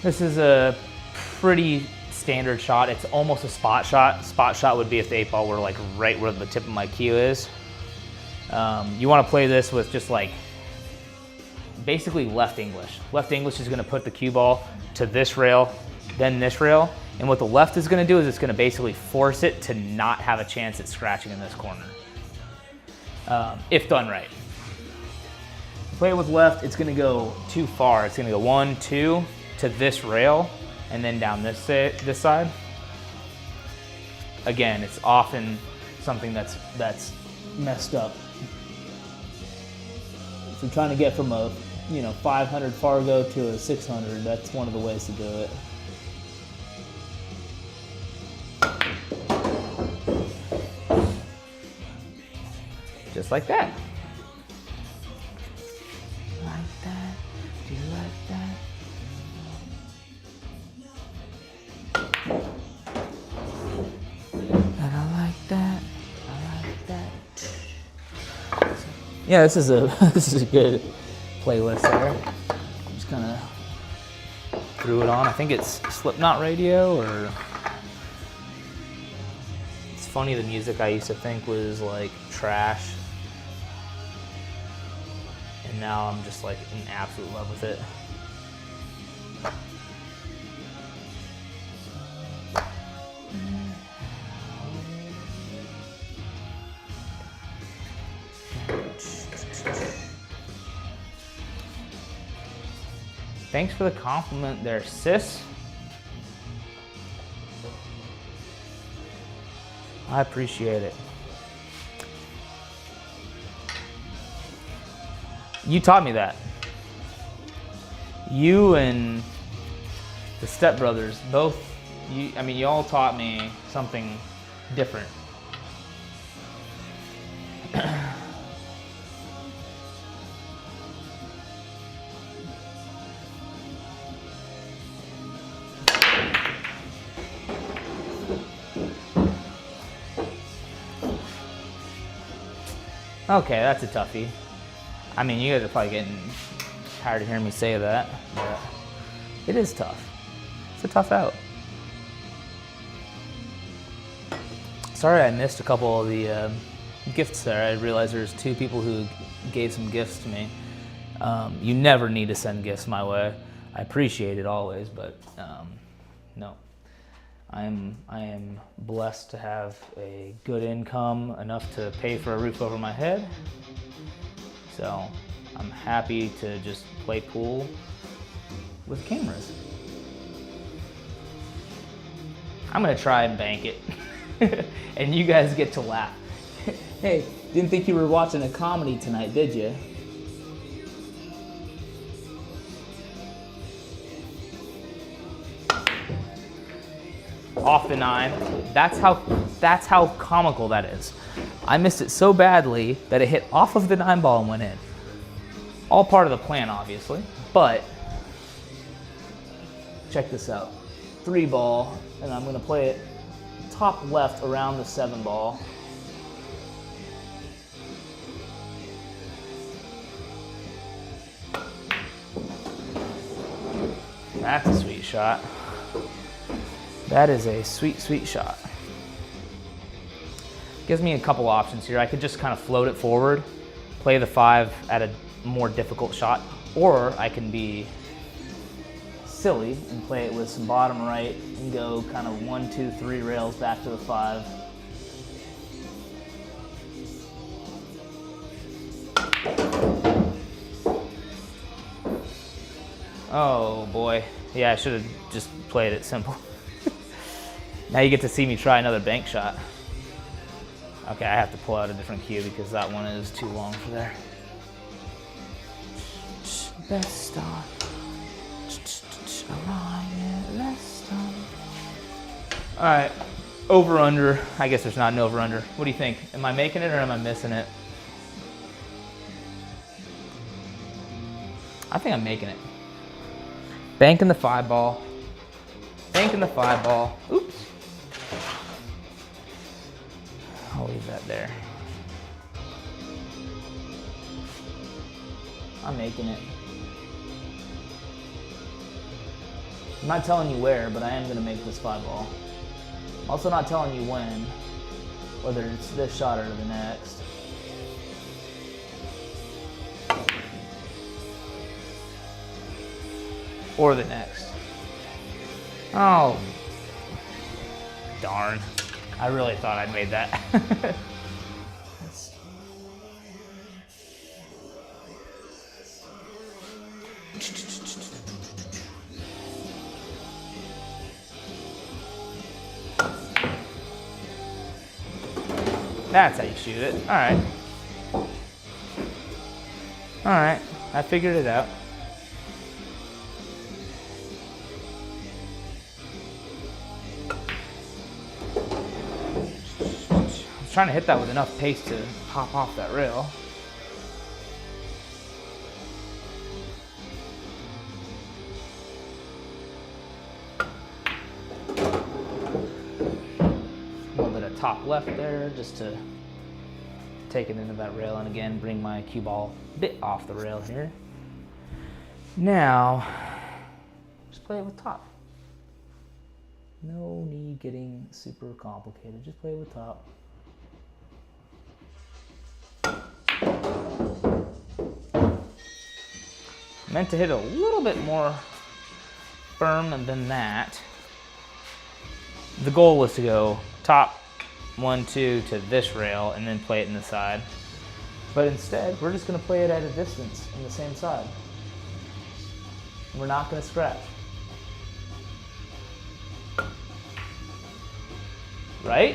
This is a pretty standard shot. It's almost a spot shot. Spot shot would be if the 8 ball were like right where the tip of my cue is. You want to play this with just like basically left English. Left English is going to put the cue ball to this rail, then this rail. And what the left is going to do is it's going to basically force it to not have a chance at scratching in this corner. If done right. Play it with left, it's going to go too far. It's going to go 1, 2 to this rail, and then down this side. Again, it's often something that's messed up. If you're trying to get from a 500 Fargo to a 600, that's one of the ways to do it. Just like that. Like that. Do you like that? And I like that. I like that. Yeah, this is a good playlist there. Just kind of threw it on. I think it's Slipknot radio, or it's funny, the music I used to think was like trash, and now I'm just like in absolute love with it. Thanks for the compliment there, sis. I appreciate it. You taught me that. You and the stepbrothers, both, you all taught me something different. Okay, that's a toughie. I mean, you guys are probably getting tired of hearing me say that, but it is tough. It's a tough out. Sorry I missed a couple of the gifts there. I realized there's 2 people who gave some gifts to me. You never need to send gifts my way. I appreciate it always, but no. I am blessed to have a good income, enough to pay for a roof over my head. So I'm happy to just play pool with cameras. I'm gonna try and bank it, and you guys get to laugh. Hey, Didn't think you were watching a comedy tonight, did you? Off the 9. That's how comical that is. I missed it so badly that it hit off of the 9 ball and went in. All part of the plan, obviously, but check this out. 3 ball, and I'm gonna play it top left around the 7 ball. That's a sweet shot. That is a sweet, sweet shot. Gives me a couple options here. I could just kind of float it forward, play the 5 at a more difficult shot, or I can be silly and play it with some bottom right and go kind of 1, 2, 3 rails back to the 5. Oh boy. Yeah, I should have just played it simple. Now you get to see me try another bank shot. Okay, I have to pull out a different cue because that one is too long for there. Best start. All right, over under. I guess there's not an over under. What do you think? Am I making it or am I missing it? I think I'm making it. Banking the 5 ball. Banking the 5 ball. Oops. I'll leave that there. I'm making it. I'm not telling you where, but I am going to make this 5 ball. Also not telling you when, whether it's this shot or the next. Or the next. Oh, darn. I really thought I'd made that. That's how you shoot it. All right. All right, I figured it out. I was trying to hit that with enough pace to pop off that rail. Top left there just to take it into that rail, and again bring my cue ball a bit off the rail here. Now just play it with top. No need getting super complicated, just play it with top. Meant to hit a little bit more firm than that. The goal was to go top 1, 2 to this rail and then play it in the side. But instead, we're just gonna play it at a distance in the same side. We're not gonna scratch. Right?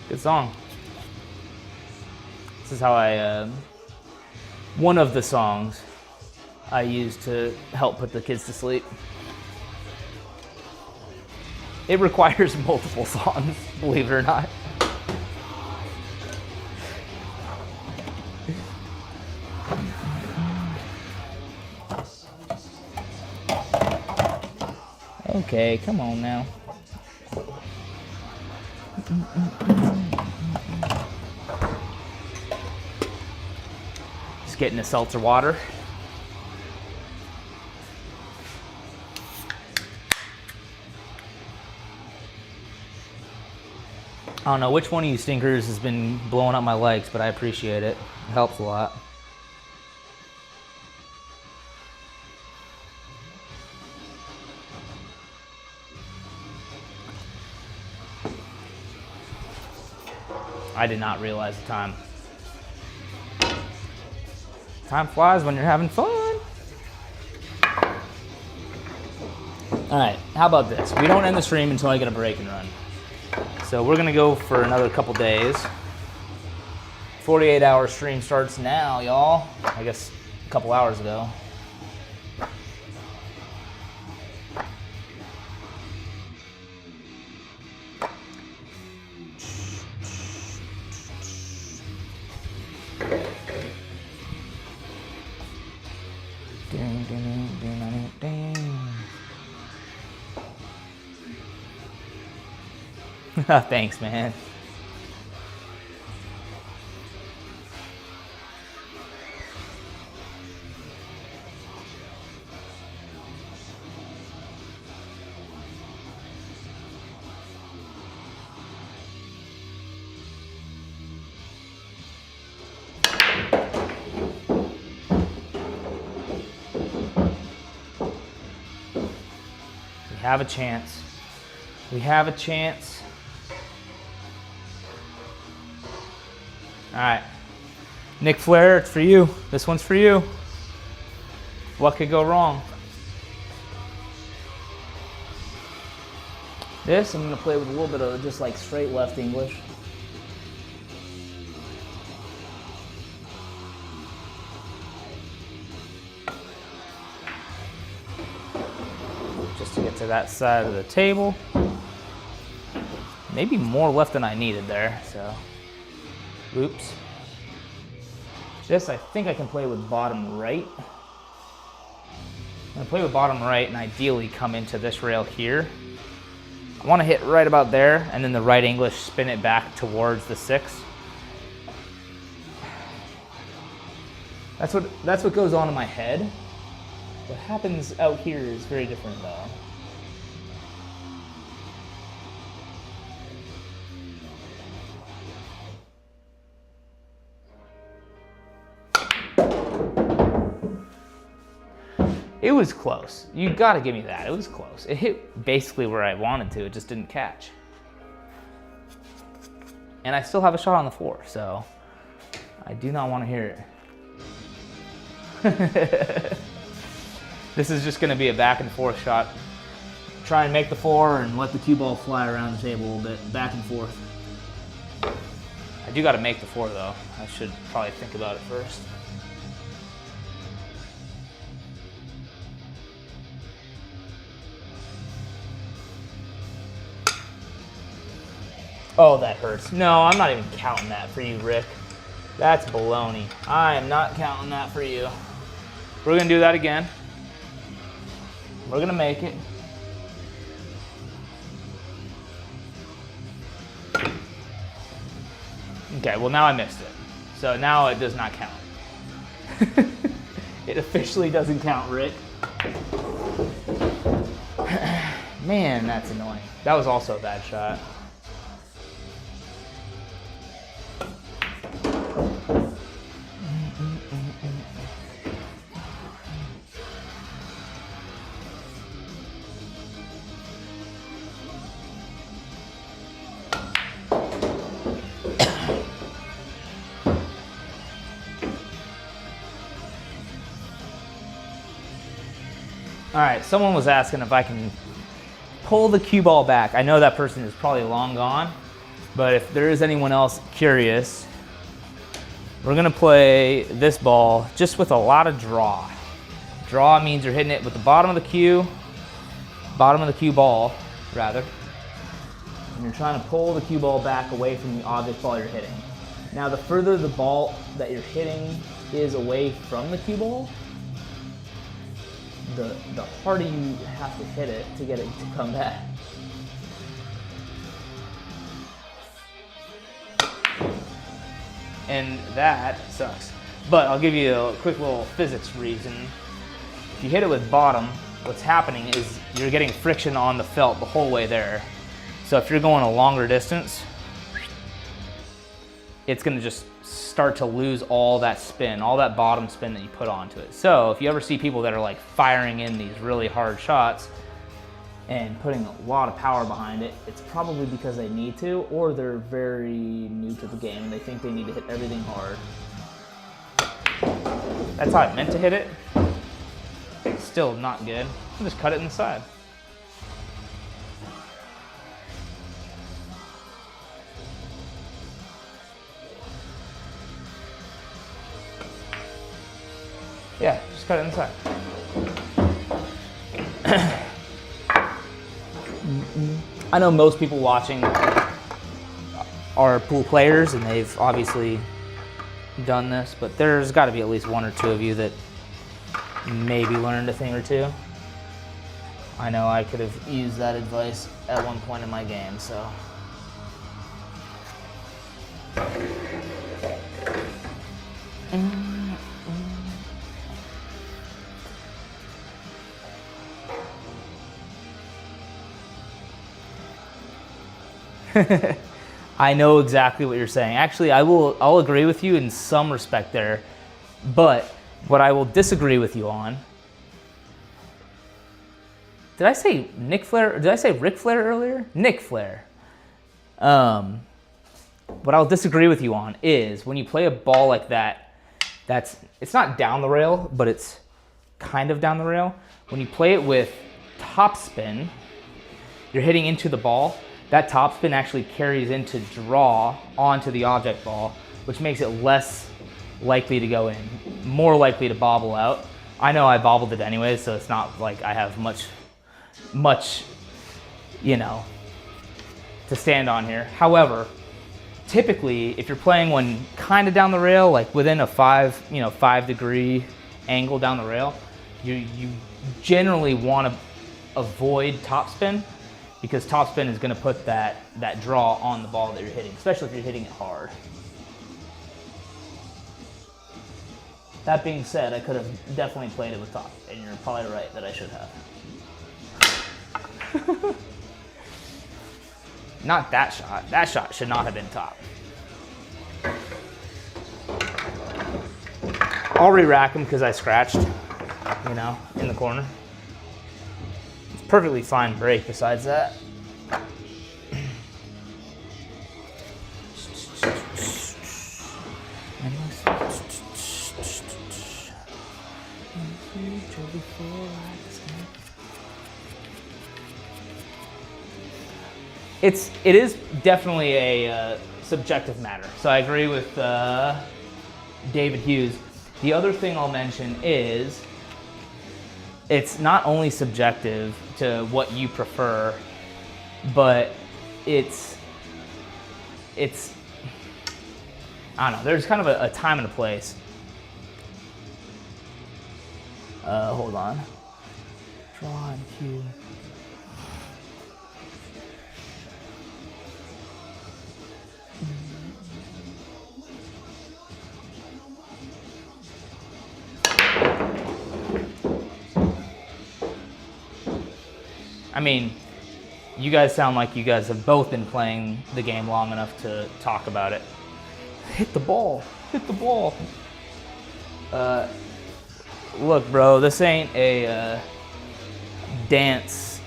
Good song. This is how I, one of the songs I use to help put the kids to sleep. It requires multiple songs, believe it or not. Okay, come on now. Just getting a seltzer water. I don't know which one of you stinkers has been blowing up my legs, but I appreciate it. It helps a lot. I did not realize the time. Time flies when you're having fun. All right, how about this? We don't end the stream until I get a break and run. So we're gonna go for another couple days. 48-hour stream starts now, y'all. I guess a couple hours ago. Thanks, man. We have a chance. We have a chance. All right, Nick Flair, it's for you. This one's for you. What could go wrong? This, I'm gonna play with a little bit of just like straight left English. Just to get to that side of the table. Maybe more left than I needed there, so. Oops. This, I think I can play with bottom right. I'm gonna play with bottom right and ideally come into this rail here. I wanna hit right about there and then the right English spin it back towards the 6. That's what goes on in my head. What happens out here is very different though. It was close. You gotta give me that. It was close. It hit basically where I wanted to. It just didn't catch. And I still have a shot on the 4, so I do not want to hear it. This is just gonna be a back and forth shot. Try and make the 4 and let the cue ball fly around the table a little bit, back and forth. I do gotta make the 4 though. I should probably think about it first. Oh, that hurts. No, I'm not even counting that for you, Rick. That's baloney. I am not counting that for you. We're gonna do that again. We're gonna make it. Okay, well now I missed it. So now it does not count. It officially doesn't count, Rick. Man, that's annoying. That was also a bad shot. All right, someone was asking if I can pull the cue ball back. I know that person is probably long gone, but if there is anyone else curious, we're gonna play this ball just with a lot of draw. Draw means you're hitting it with the bottom of the cue ball, rather, and you're trying to pull the cue ball back away from the object ball you're hitting. Now, the further the ball that you're hitting is away from the cue ball, the harder you have to hit it to get it to come back. And that sucks. But I'll give you a quick little physics reason. If you hit it with bottom, what's happening is you're getting friction on the felt the whole way there. So if you're going a longer distance, it's gonna just start to lose all that spin, all that bottom spin that you put onto it. So if you ever see people that are like firing in these really hard shots and putting a lot of power behind it, it's probably because they need to, or they're very new to the game and they think they need to hit everything hard. That's how I meant to hit it. Still not good. I'll just cut it in the side. Yeah, just cut it inside. I know most people watching are pool players, and they've obviously done this, but there's got to be at least one or two of you that maybe learned a thing or two. I know I could have used that advice at one point in my game, so. I know exactly what you're saying. Actually, I'll agree with you in some respect there, but what I will disagree with you on. Did I say Nick Flair? Or did I say Ric Flair earlier? Nick Flair. What I'll disagree with you on is when you play a ball like that, it's not down the rail, but it's kind of down the rail. When you play it with topspin, you're hitting into the ball. That topspin actually carries into draw onto the object ball, which makes it less likely to go in, more likely to bobble out. I know I bobbled it anyways, so it's not like I have much, to stand on here. However, typically, if you're playing one kind of down the rail, like within a 5-degree angle down the rail, you generally want to avoid topspin, because topspin is going to put that draw on the ball that you're hitting, especially if you're hitting it hard. That being said, I could have definitely played it with top, and you're probably right that I should have. Not that shot. That shot should not have been top. I'll re-rack him because I scratched, in the corner. It's a perfectly fine break besides that. It is definitely a subjective matter. So I agree with David Hughes. The other thing I'll mention is it's not only subjective to what you prefer, but it's I don't know, there's kind of a time and a place. Hold on. Draw and cue. I mean, you guys sound like you guys have both been playing the game long enough to talk about it. Hit the ball. Hit the ball. Look, bro, this ain't a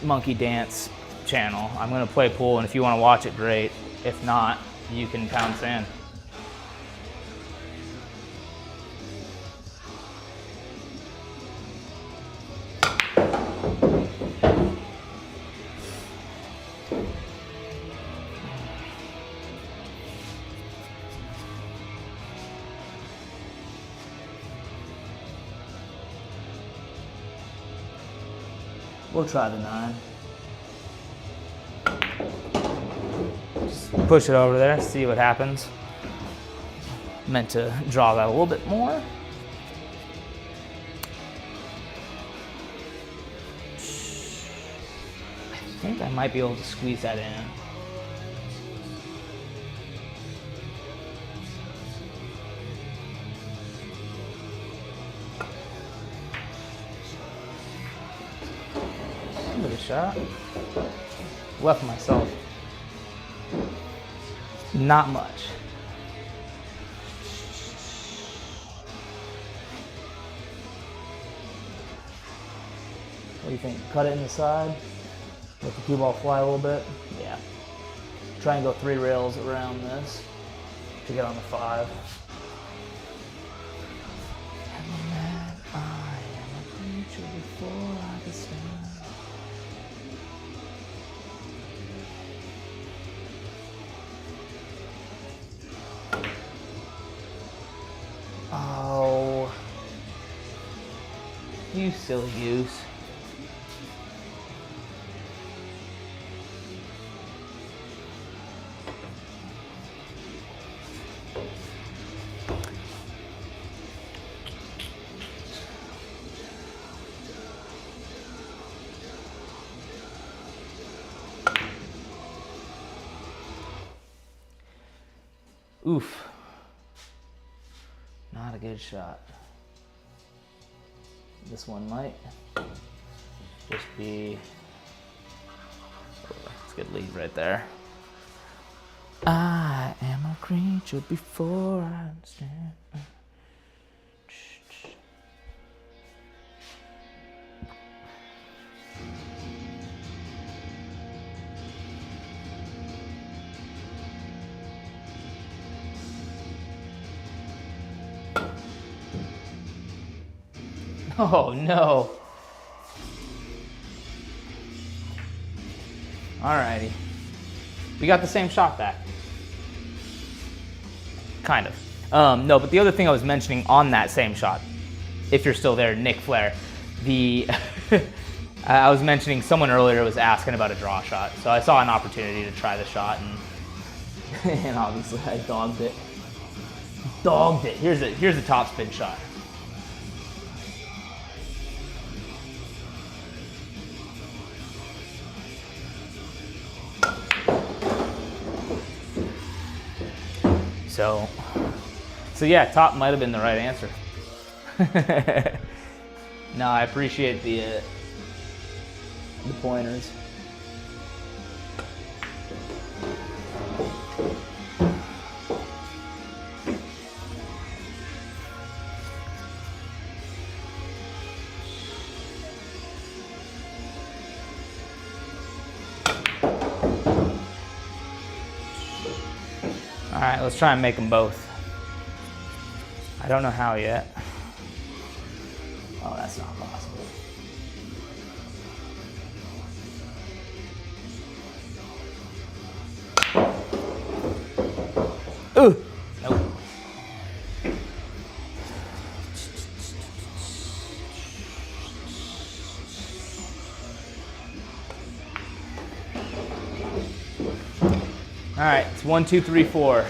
monkey dance channel. I'm going to play pool, and if you want to watch it, great. If not, you can pound sand. We'll try the 9. Just push it over there, see what happens. Meant to draw that a little bit more. I think I might be able to squeeze that in. Give it a shot. Left myself. Not much. What do you think? Cut it in the side? Let the cue ball fly a little bit? Yeah. Try and go 3 rails around this to get on the 5. Oh. You silly goose. Oof. Not a good shot. This one might just be, that's a good lead right there. I am a creature before I understand. Oh no. Alrighty. We got the same shot back. Kind of. No, but the other thing I was mentioning on that same shot, if you're still there, Nick Flair, I was mentioning someone earlier was asking about a draw shot. So I saw an opportunity to try the shot and, and obviously I dogged it. Dogged it. Here's a top spin shot. So yeah, top might have been the right answer. No, I appreciate the pointers. All right, let's try and make them both. I don't know how yet. Oh, that's not possible. Ooh, nope. All right, it's 1, 2, 3, 4.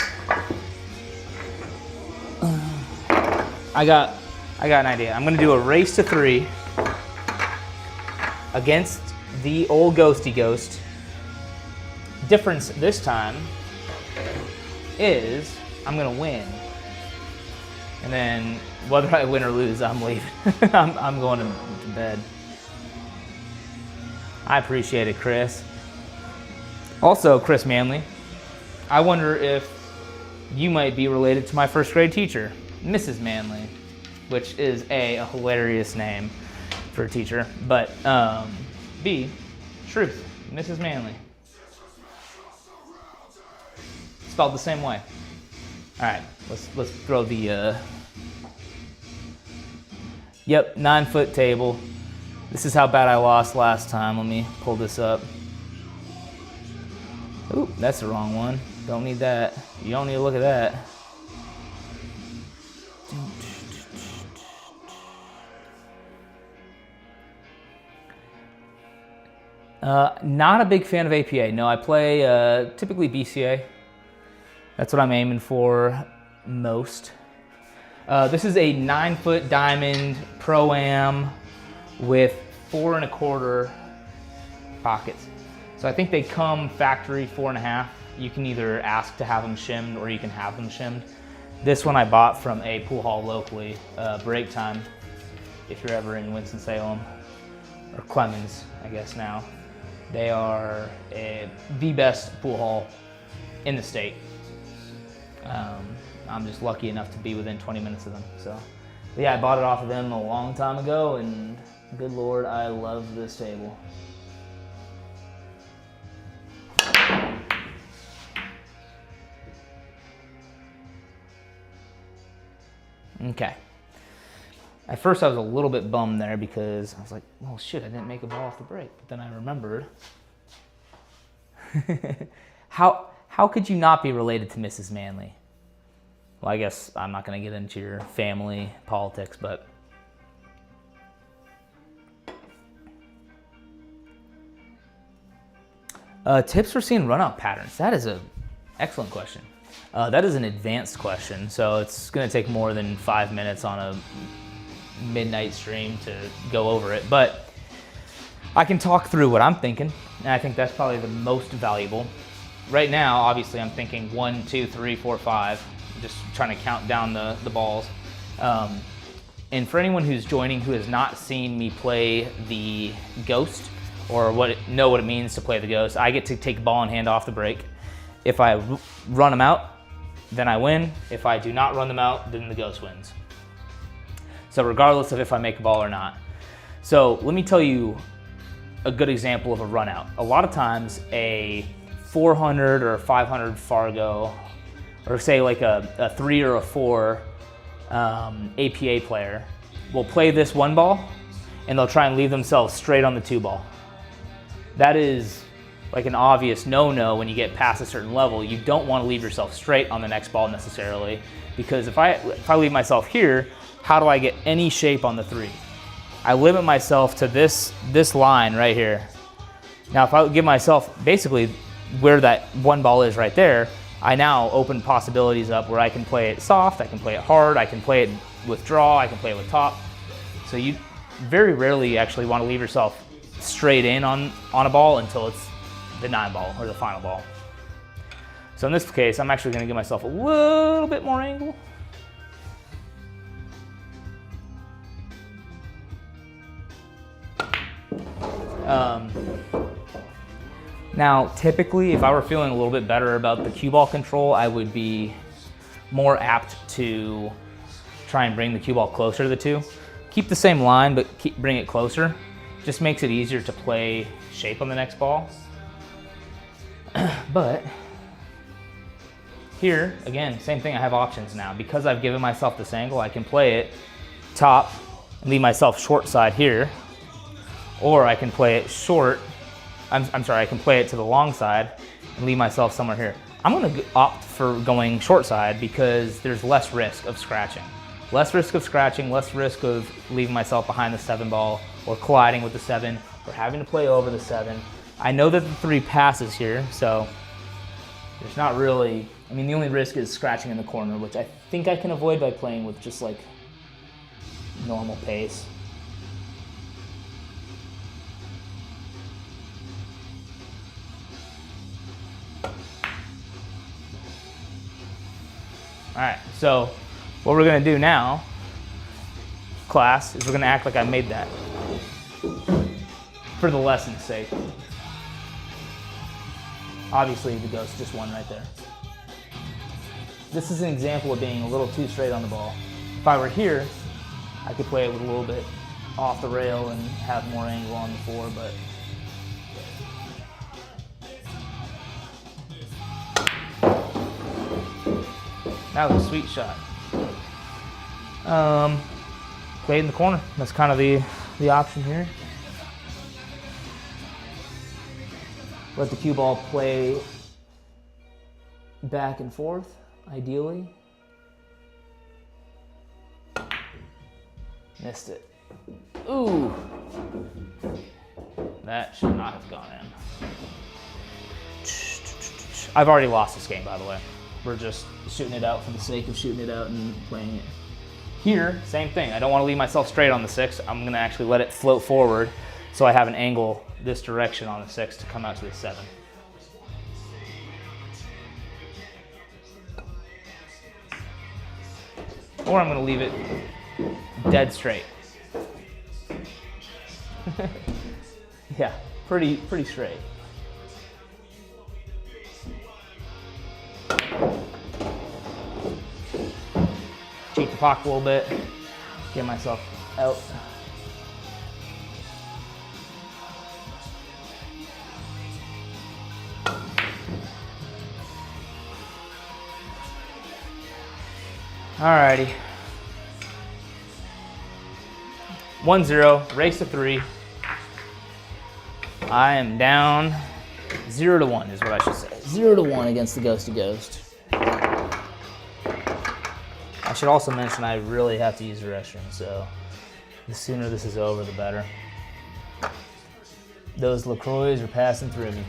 I got an idea. I'm gonna do a race to 3 against the old Ghosty Ghost. Difference this time is I'm gonna win, and then whether I win or lose, I'm leaving. I'm going to bed. I appreciate it, Chris. Also, Chris Manley, I wonder if you might be related to my first grade teacher, Mrs. Manley, which is A, a hilarious name for a teacher, but B, truth, Mrs. Manley. Spelled the same way. All right, let's throw the, yep, 9-foot table. This is how bad I lost last time. Let me pull this up. Ooh, that's the wrong one. Don't need that. You don't need to look at that. Not a big fan of APA. No, I play typically BCA. That's what I'm aiming for most. This is a 9-foot diamond Pro-Am with 4 1/4 pockets. So I think they come factory 4 1/2. You can either ask to have them shimmed or you can have them shimmed. This one I bought from a pool hall locally, Break Time, if you're ever in Winston-Salem, or Clemens, I guess now. They are the best pool hall in the state. I'm just lucky enough to be within 20 minutes of them. So, but yeah, I bought it off of them a long time ago, and good Lord, I love this table. Okay. At first I was a little bit bummed there because I was like, well, shit, I didn't make a ball off the break. But then I remembered. How could you not be related to Mrs. Manley? Well, I guess I'm not going to get into your family politics, but Tips for seeing run out patterns. That is an excellent question. That is an advanced question, so it's going to take more than 5 minutes on a midnight stream to go over it. But I can talk through what I'm thinking, and I think that's probably the most valuable. Right now, obviously, I'm thinking 1, 2, 3, 4, 5, just trying to count down the balls. And for anyone who's joining who has not seen me play the Ghost, or know what it means to play the Ghost, I get to take ball in hand off the break. If I run them out, then I win. If I do not run them out, then the Ghost wins. So regardless of if I make a ball or not. So let me tell you a good example of a run out. A lot of times a 400 or a 500 Fargo, or say like a 3 or a 4 APA player will play this 1 ball and they'll try and leave themselves straight on the 2 ball. That is like an obvious no-no when you get past a certain level. You don't want to leave yourself straight on the next ball necessarily, because if I leave myself here, how do I get any shape on the 3? I limit myself to this line right here. Now if I give myself basically where that 1 ball is right there, I now open possibilities up where I can play it soft, I can play it hard, I can play it with draw, I can play it with top. So you very rarely actually want to leave yourself straight in on a ball until it's the 9 ball or the final ball. So in this case, I'm actually going to give myself a little bit more angle. Now, typically, if I were feeling a little bit better about the cue ball control, I would be more apt to try and bring the cue ball closer to the 2. Keep the same line, but bring it closer. Just makes it easier to play shape on the next ball. But here, again, same thing, I have options now. Because I've given myself this angle, I can play it top and leave myself short side here, or I can play it short, I'm sorry, I can play it to the long side and leave myself somewhere here. I'm gonna opt for going short side because there's less risk of scratching. Less risk of scratching, less risk of leaving myself behind the 7 ball or colliding with the 7 or having to play over the 7. I know that the 3 passes here, so there's not really, I mean, the only risk is scratching in the corner, which I think I can avoid by playing with just like normal pace. All right, so what we're gonna do now, class, is we're gonna act like I made that for the lesson's sake. Obviously, the Ghost just won right there. This is an example of being a little too straight on the ball. If I were here, I could play it with a little bit off the rail and have more angle on the 4, but that was a sweet shot. Play it in the corner. That's kind of the option here. Let the cue ball play back and forth, ideally. Missed it. Ooh. That should not have gone in. I've already lost this game, by the way. We're just shooting it out for the sake of shooting it out and playing it. Here, same thing. I don't want to leave myself straight on the 6. I'm going to actually let it float forward so I have an angle this direction on the 6 to come out to the 7. Or I'm going to leave it dead straight. Yeah, pretty straight. Cheat the pocket a little bit, get myself out. Alrighty. 1-0, race to 3. I am down 0-1 is what I should say. 0-1 against the Ghosty Ghost. I should also mention I really have to use the restroom, so the sooner this is over, the better. Those LaCroix are passing through me.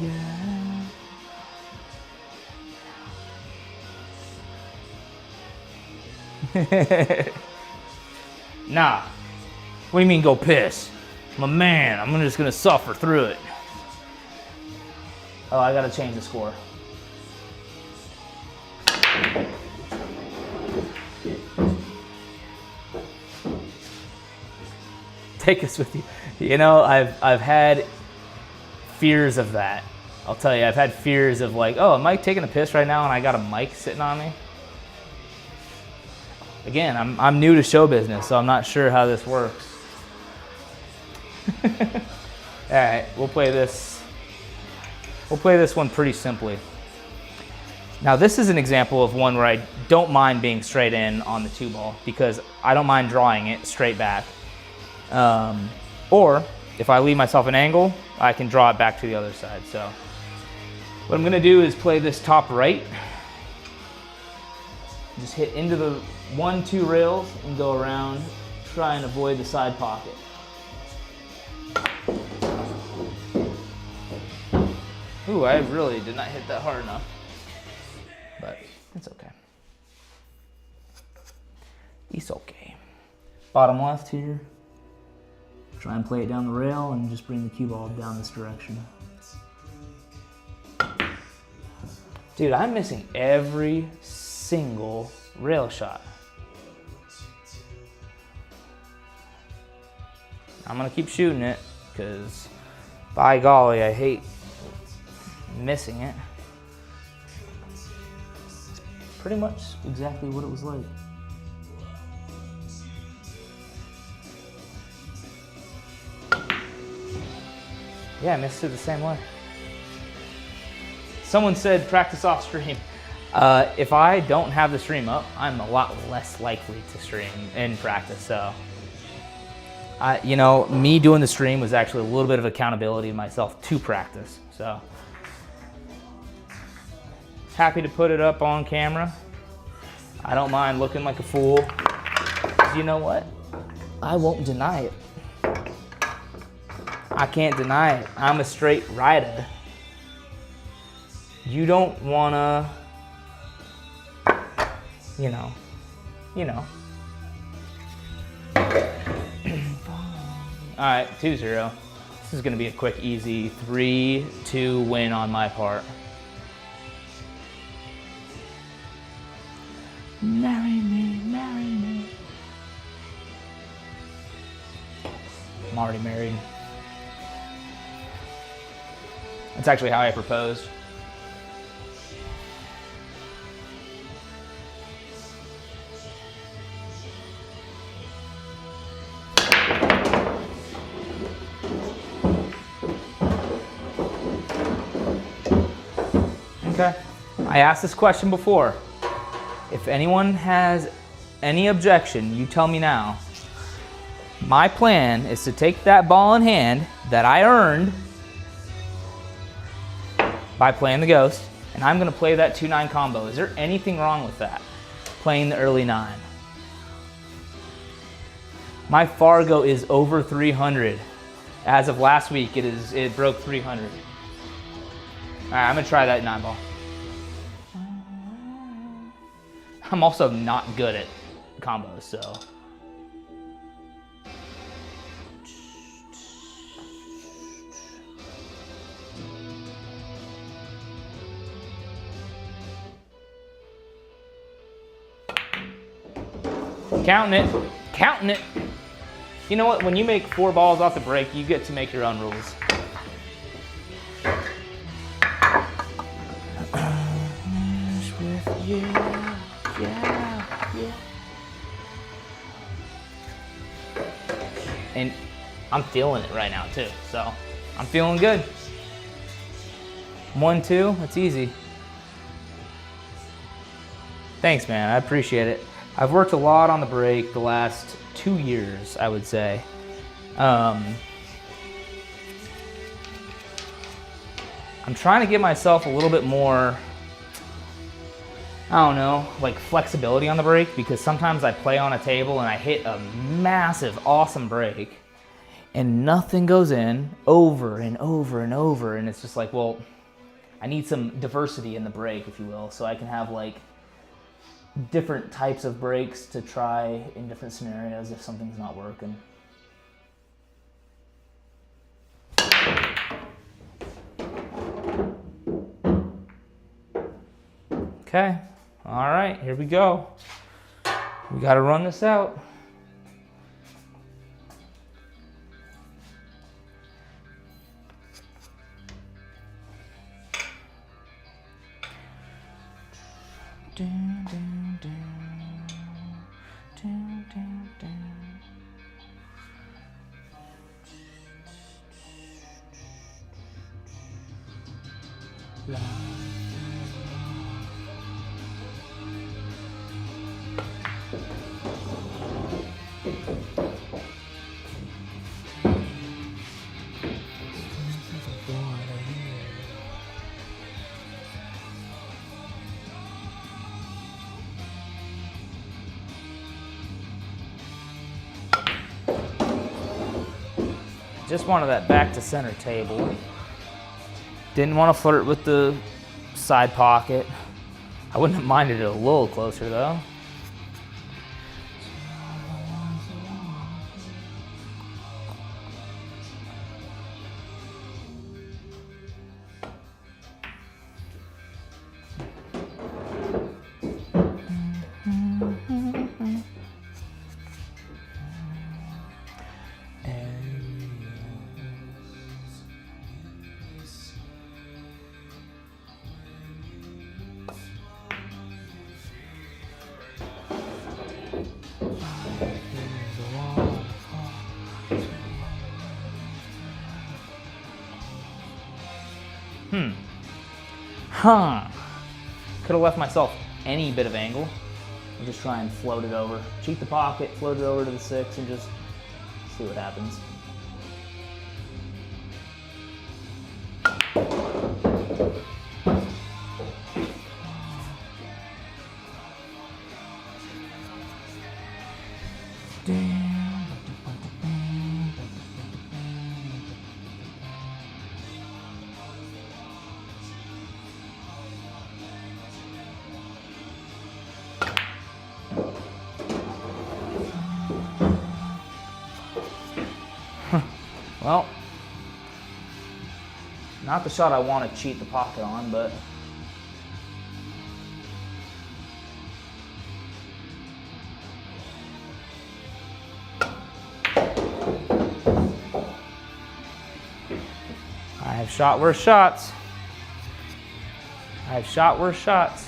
Yeah. Nah. What do you mean go piss? I'm a man. I'm just gonna suffer through it. Oh, I gotta change the score. Take us with you. You know, I've had fears of that. I'll tell you, I've had fears of like, oh, am I taking a piss right now and I got a mic sitting on me? Again, I'm new to show business, so I'm not sure how this works. All right, we'll play this. We'll play this one pretty simply. Now this is an example of one where I don't mind being straight in on the 2-ball because I don't mind drawing it straight back. Or if I leave myself an angle, I can draw it back to the other side. So what I'm gonna do is play this top right. Just hit into the 1-2 rails and go around, try and avoid the side pocket. Ooh, I really did not hit that hard enough, but it's okay. It's okay. Bottom left here. Try and play it down the rail and just bring the cue ball down this direction. Dude, I'm missing every single rail shot. I'm gonna keep shooting it because by golly, I hate missing it. It's pretty much exactly what it was like. Yeah, I missed it the same way. Someone said practice off stream. If I don't have the stream up, I'm a lot less likely to stream in practice. So, you know, me doing the stream was actually a little bit of accountability to myself to practice. So, happy to put it up on camera. I don't mind looking like a fool. 'Cause you know what? I won't deny it. I can't deny it. I'm a straight rider. You don't wanna, you know. All right, 2-0. This is gonna be a quick, easy 3-2 win on my part. Marry me, marry me. I'm already married. That's actually how I proposed. Okay, I asked this question before. If anyone has any objection, you tell me now. My plan is to take that ball in hand that I earned by playing the ghost, and I'm gonna play that 2-9 combo. Is there anything wrong with that? Playing the early 9. My Fargo is over 300. As of last week, it broke 300. All right, I'm gonna try that 9-ball. I'm also not good at combos, so. Counting it. You know what, when you make 4 balls off the break, you get to make your own rules. Yeah. And I'm feeling it right now too, so I'm feeling good. 1-2, that's easy. Thanks, man, I appreciate it. I've worked a lot on the break the last 2 years, I would say. I'm trying to give myself a little bit more I don't know, like flexibility on the brake, because sometimes I play on a table and I hit a massive, awesome brake and nothing goes in over and over and over. And it's just like, well, I need some diversity in the brake, if you will, so I can have like different types of brakes to try in different scenarios if something's not working. Okay, all right, here we go. We gotta run this out. Just wanted that back to center table. Didn't want to flirt with the side pocket. I wouldn't have minded it a little closer though. Could have left myself any bit of angle. I'll just try and float it over. Cheat the pocket, float it over to the 6, and just see what happens. Well, not the shot I want to cheat the pocket on, but I have shot worse shots. I have shot worse shots.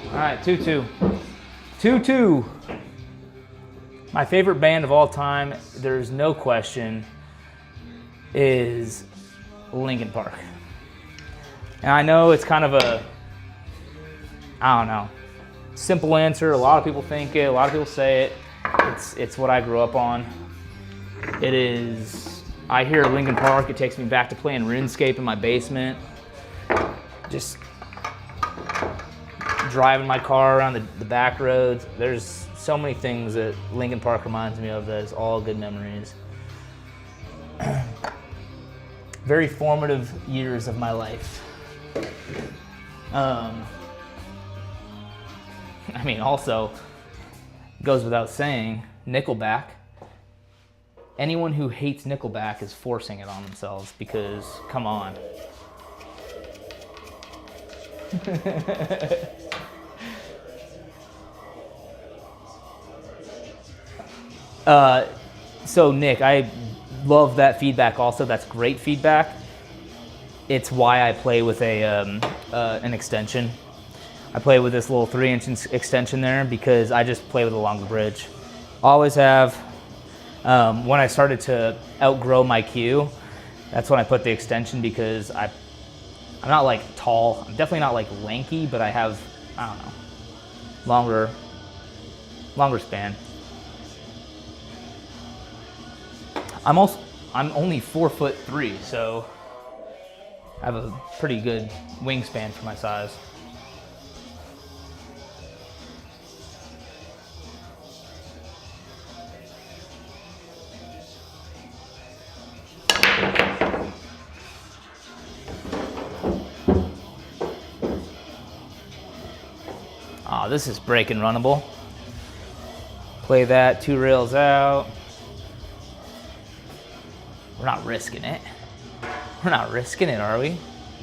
All right, 2-2. 2-2. My favorite band of all time, there's no question, is Linkin Park. And I know it's kind of a, I don't know, simple answer. A lot of people think it, a lot of people say it. It's what I grew up on. It is, I hear Linkin Park, it takes me back to playing RuneScape in my basement. Just driving my car around the back roads. There's so many things that Linkin Park reminds me of that is all good memories. Very formative years of my life. I mean, also, goes without saying, Nickelback. Anyone who hates Nickelback is forcing it on themselves because, come on. So Nick, I love that feedback also. That's great feedback. It's why I play with an extension. I play with this little 3-inch extension there because I just play with a longer bridge. Always have. When I started to outgrow my cue, that's when I put the extension because I'm not like tall. I'm definitely not like lanky, but I have, I don't know, longer span. I'm only 4'3", so I have a pretty good wingspan for my size. Oh, this is break and runnable. Play that, 2 rails out. We're not risking it. We're not risking it, are we?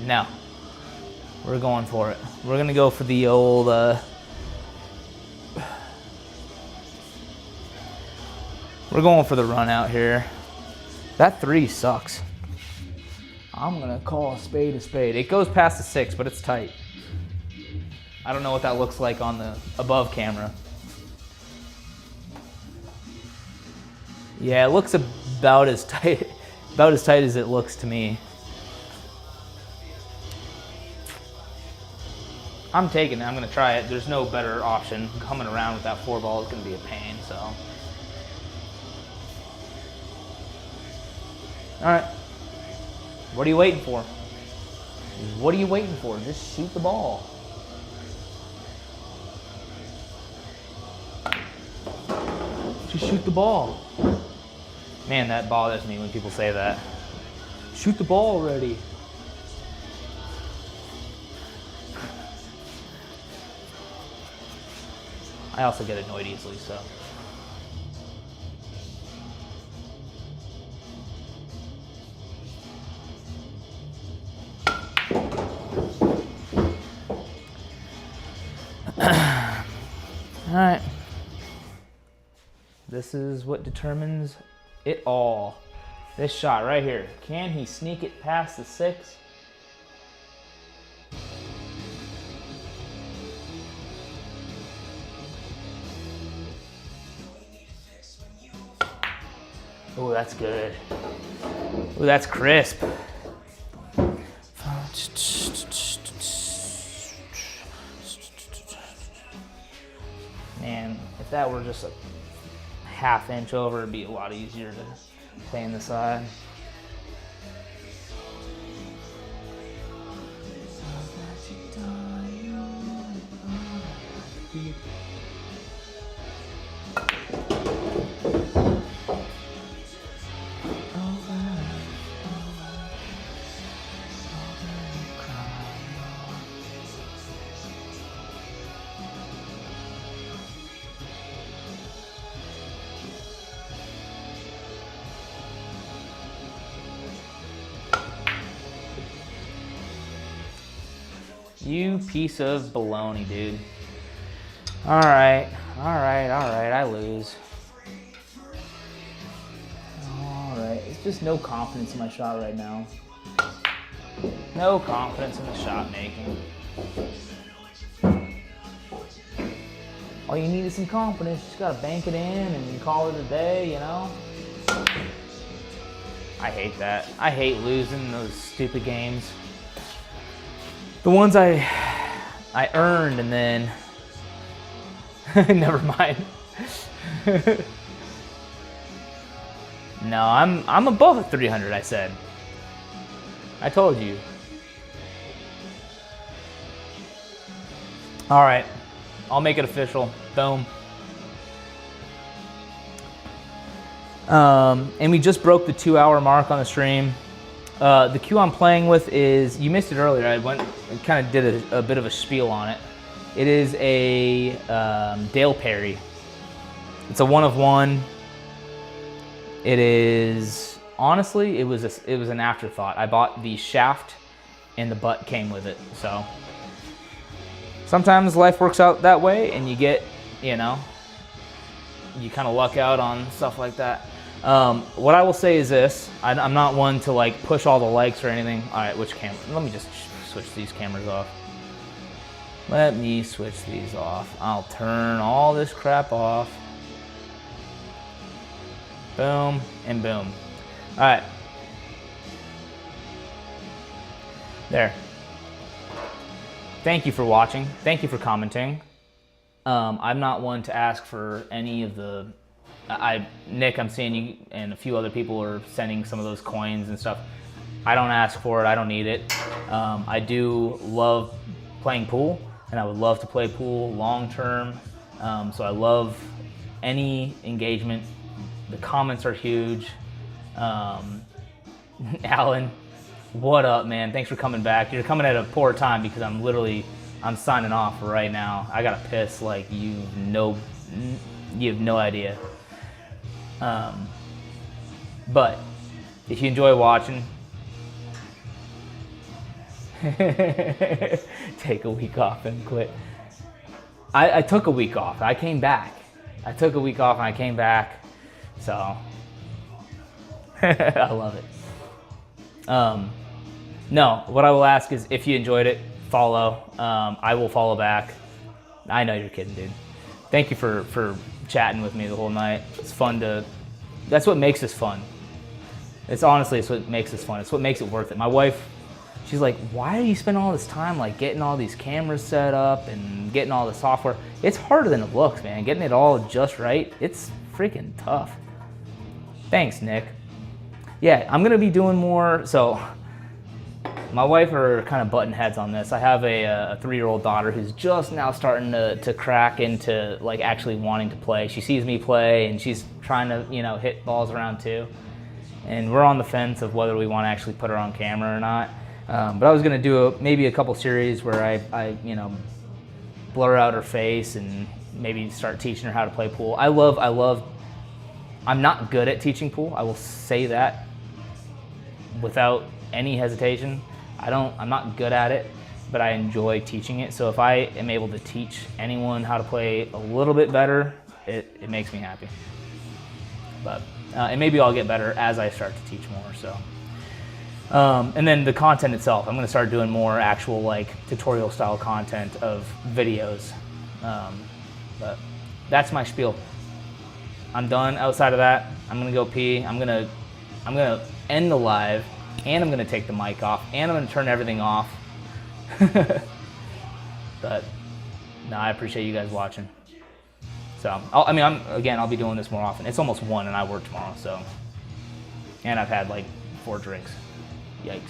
No. We're going for it. We're gonna go for the old, we're going for the run out here. That 3 sucks. I'm gonna call a spade a spade. It goes past the 6, but it's tight. I don't know what that looks like on the above camera. Yeah, it looks about as tight as it looks to me. I'm taking it. I'm gonna try it. There's no better option. Coming around with that 4 ball is gonna be a pain. So, all right. What are you waiting for? What are you waiting for? Just shoot the ball. Just shoot the ball. Man, that bothers me when people say that. Shoot the ball already. I also get annoyed easily, so. All right. This is what determines it all. This shot right here. Can he sneak it past the 6? Oh, that's good. Oh, that's crisp. Man, if that were just a ½ inch over, it'd be a lot easier to play in the side. You piece of baloney, dude. All right, I lose. All right, it's just no confidence in my shot right now. No confidence in the shot making. All you need is some confidence. You just gotta bank it in and call it a day, you know? I hate that. I hate losing those stupid games. The ones I earned and then, never mind. No, I'm above a 300, I said. I told you. All right, I'll make it official. Boom. And we just broke the 2-hour mark on the stream. The cue I'm playing with is, you missed it earlier, I went and kind of did a bit of a spiel on it. It is a Dale Perry. It's a 1 of 1. It is, honestly, it was an afterthought. I bought the shaft and the butt came with it. So sometimes life works out that way and you get, you know, you kind of luck out on stuff like that. What I will say is this, I'm not one to like push all the likes or anything. All right, which camera? Let me just switch these cameras off. Let me switch these off. I'll turn all this crap off. Boom and boom. All right. There. Thank you for watching. Thank you for commenting. I'm not one to ask for any of the Nick, I'm seeing you and a few other people are sending some of those coins and stuff. I don't ask for it. I don't need it. I do love playing pool, and I would love to play pool long term. So I love any engagement. The comments are huge. Alan, what up, man? Thanks for coming back. You're coming at a poor time because I'm signing off right now. I gotta piss like you have no idea. But if you enjoy watching, take a week off and quit. I took a week off. I came back. I took a week off and I came back. So I love it. No, what I will ask is if you enjoyed it, follow. I will follow back. I know you're kidding, dude. Thank you for chatting with me the whole night. It's fun that's what makes this fun. It's what makes this fun. It's what makes it worth it. My wife, she's like, why do you spend all this time like getting all these cameras set up and getting all the software? It's harder than it looks, man. Getting it all just right, it's freaking tough. Thanks, Nick. Yeah, I'm gonna be doing more. So my wife are kind of butting heads on this. I have a 3-year-old daughter who's just now starting to crack into like actually wanting to play. She sees me play and she's trying to, hit balls around too. And we're on the fence of whether we want to actually put her on camera or not. But I was gonna do maybe a couple series where I blur out her face and maybe start teaching her how to play pool. I'm not good at teaching pool. I will say that without any hesitation. I'm not good at it, but I enjoy teaching it. So if I am able to teach anyone how to play a little bit better, it makes me happy. But and maybe I'll get better as I start to teach more. So and then the content itself, I'm going to start doing more actual like tutorial style content of videos. But that's my spiel. I'm done. Outside of that, I'm going to go pee. I'm going to end the live. And I'm gonna take the mic off, and I'm gonna turn everything off. But no, I appreciate you guys watching. So I'll be doing this more often. It's almost 1 and I work tomorrow, so. And I've had like 4 drinks. Yikes.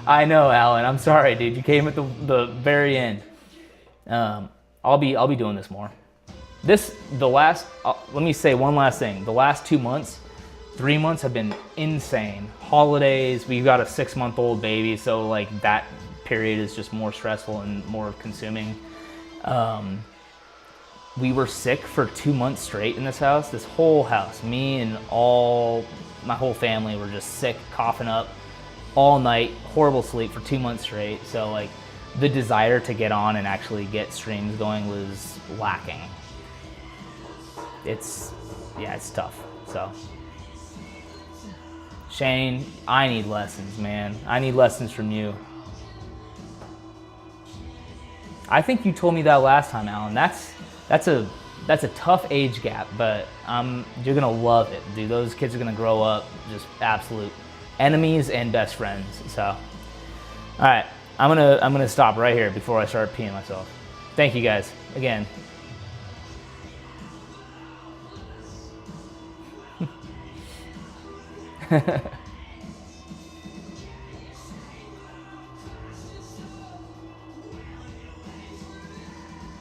I know, Alan. I'm sorry, dude. You came at the very end. I'll be doing this more. Let me say one last thing. The last 2 months, 3 months have been insane. Holidays, we've got a 6-month-old baby, so like that period is just more stressful and more consuming. We were sick for 2 months straight in this house. This whole house, me and my whole family were just sick, coughing up all night, horrible sleep for 2 months straight. So like the desire to get on and actually get streams going was lacking. It's tough. So Shane, I need lessons, man. I need lessons from you. I think you told me that last time, Alan. That's a tough age gap, but you're gonna love it, dude. Those kids are gonna grow up just absolute enemies and best friends. So, all right, I'm gonna stop right here before I start peeing myself. Thank you guys again.